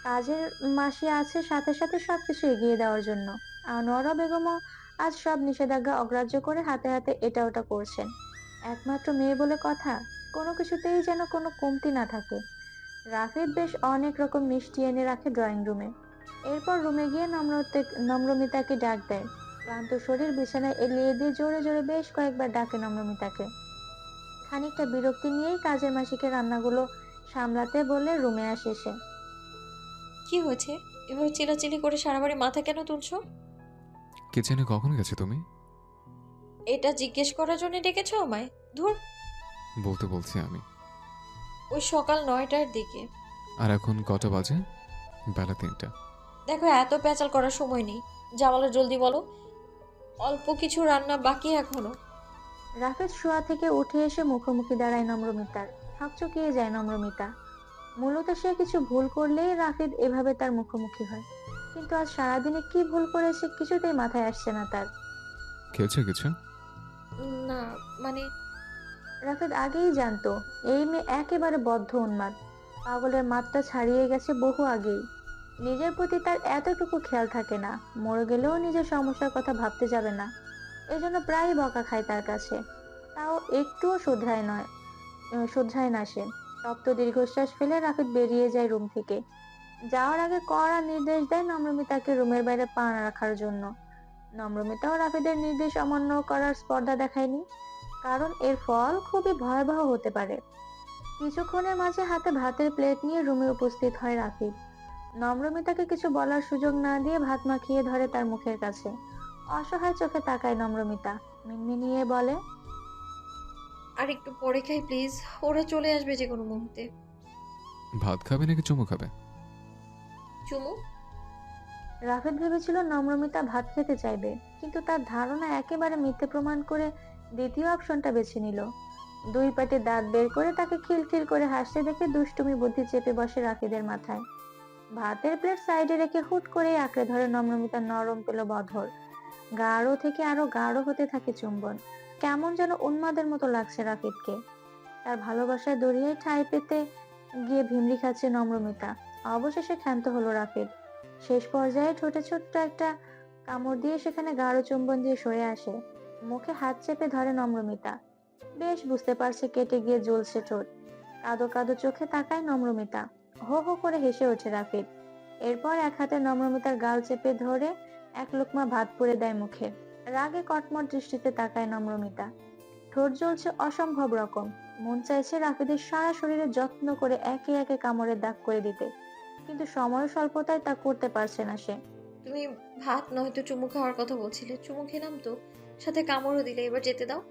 কাজের মাসি আছে সাথে সাথে সবকিছু এগিয়ে দেওয়ার জন্য। আনোয়ারা বেগমও আজ সব নিষেধাজ্ঞা অগ্রাহ্য করে হাতে হাতে এটা ওটা করছেন। একমাত্র মেয়ে বলে কথা, কোনো কিছুতেই যেন কোনো কমতি না থাকে। রাফিদ বেশ অনেক রকম মিষ্টি এনে রাখে ড্রয়িং রুমে। এরপর রুমে গিয়ে নম্রমিতাকে ডাক দেয়। ক্লান্ত শরীর বিছানায় এলিয়ে দিয়ে জোরে জোরে বেশ কয়েকবার ডাকে নম্রমিতাকে। খানিকটা বিরক্তি নিয়েই কাজের মাসিকে রান্নাগুলো সামলাতে বলে রুমে আসে সে। কি হয়েছে? এভাবে চিলাচিলি করে সারা বাড়ি মাথা কেন তুলছো? কিচেনে কখন গেছে তুমি? এটা জিজ্ঞেস করার জন্য ডেকেছো আমায়? ধুর, বলতে বলছি আমি। ওই সকাল 9টার দিকে। আর এখন কটা বাজে? বেলা 3টা। দেখো, এত প্যাচাল করার সময় নেই। জামালে জলদি বলো, অল্প কিছু রান্না বাকি এখনো। রাফিদ শোয়া থেকে উঠে এসে মুখোমুখি দাঁড়ায় নম্রমিতার। হকচকিয়ে যায় নম্রমিতা। মূলত সে কিছু ভুল করলেই রাফিদ এভাবে তার মুখোমুখি হয়, কিন্তু আজ সারাদিনে কি ভুল করেছে কিছুতেই মাথায় আসছে না তার। খেয়েছো কিছু? না, মানে রাফিদ আগেই জানতো এই মেয়ে একেবারে বদ্ধ উন্মাদ, পাগলের মাত্রা ছাড়িয়ে গেছে বহু আগেই। নিজের প্রতি তার এতটুকু খেয়াল থাকে না, মরে গেলেও নিজের সমস্যার কথা ভাবতে যাবে না। এজন্য প্রায়ই বকা খায় তার কাছে, তাও একটুও শুধরায় না সে। তপ্ত দীর্ঘশ্বাস ফেলে রাফিদ বেরিয়ে যায় রুম থেকে। যাওয়ার আগে কড়া নির্দেশ দেয় নম্রমিতাকে রুমের বাইরে পা না রাখার জন্য। নম্রমিতাও রাফিদের নির্দেশ অমান্য করার স্পর্ধা দেখায়নি, কারণ এর ফল খুবই ভয়াবহ হতে পারে। কিছুক্ষণের মাঝে হাতে ভাতের প্লেট নিয়ে রুমে উপস্থিত হয় রাফিদ। নম্রমিতাকে কিছু বলার সুযোগ না দিয়ে ভাত মাখিয়ে ধরে তার মুখের কাছে। অসহায় চোখে তাকায় নম্রমিতা, মিনমিনিয়ে বলে, আর একটু পরে খাই প্লিজ, ওরা চলে আসবে যে কোনো মুহূর্তে। ভাত খাবে নাকি চুমু খাবে? চুমু। রাফিদ ভেবেছিল নম্রমিতা ভাত খেতে চাইবে, কিন্তু তার ধারণা একেবারে মিথ্যে প্রমাণ করে দ্বিতীয় অপশনটা বেছে নিল। দুই পাটে দাঁত বের করে তাকে খিলখিল করে হাসতে দেখে দুষ্টুমি বুদ্ধি চেপে বসে রাফিদের মাথায়। ভাতের প্লেট সাইডে রেখে হুট করে আঁকড়ে ধরে নম্রমিতার নরম পেল বধর। গাঢ় থেকে আরো গাঢ় হতে থাকে চুম্বন। কেমন যেন উন্মাদের মতো লাগছে রাফিদকে। তার ভালোবাসায় দরিয়ায় ঠাঁই পেতে গিয়ে ভিমরি খাচ্ছে নম্রমিতা। অবশেষে ক্ষান্ত হলো রাফিদ। শেষ পর্যায়ে ঠোঁটে ছোট্ট একটা কামড় দিয়ে সেখানে গাঢ় চুম্বন দিয়ে সরে আসে। মুখে হাত চেপে ধরে নম্রমিতা। বেশ বুঝতে পারছে কেটে গিয়ে জ্বলছে ঠোঁট। কাদো কাদো চোখে তাকায় নম্রমিতা। হো হো করে হেসে ওঠে রাফিদ। এরপর এক হাতে নম্রমিতার গাল চেপে ধরে এক লোকমা ভাত পুড়ে দেয় মুখে। রাগে কটমট দৃষ্টিতে তাকায় নম্রমিতা। ঠোঁট জ্বলছে অসম্ভব রকম। মন চাইছে রাফিদের সারা শরীরে যত্ন করে একে একে কামড়ের দাগ করে দিতে, কিন্তু সময় স্বল্পতায় তা করতে পারছে না সে। তুমি ভাত নয়তো চুমু খাওয়ার কথা বলছিলে, চুমু খেলাম তো, সাথে কামড়ও দিলে, এবার যেতে দাও।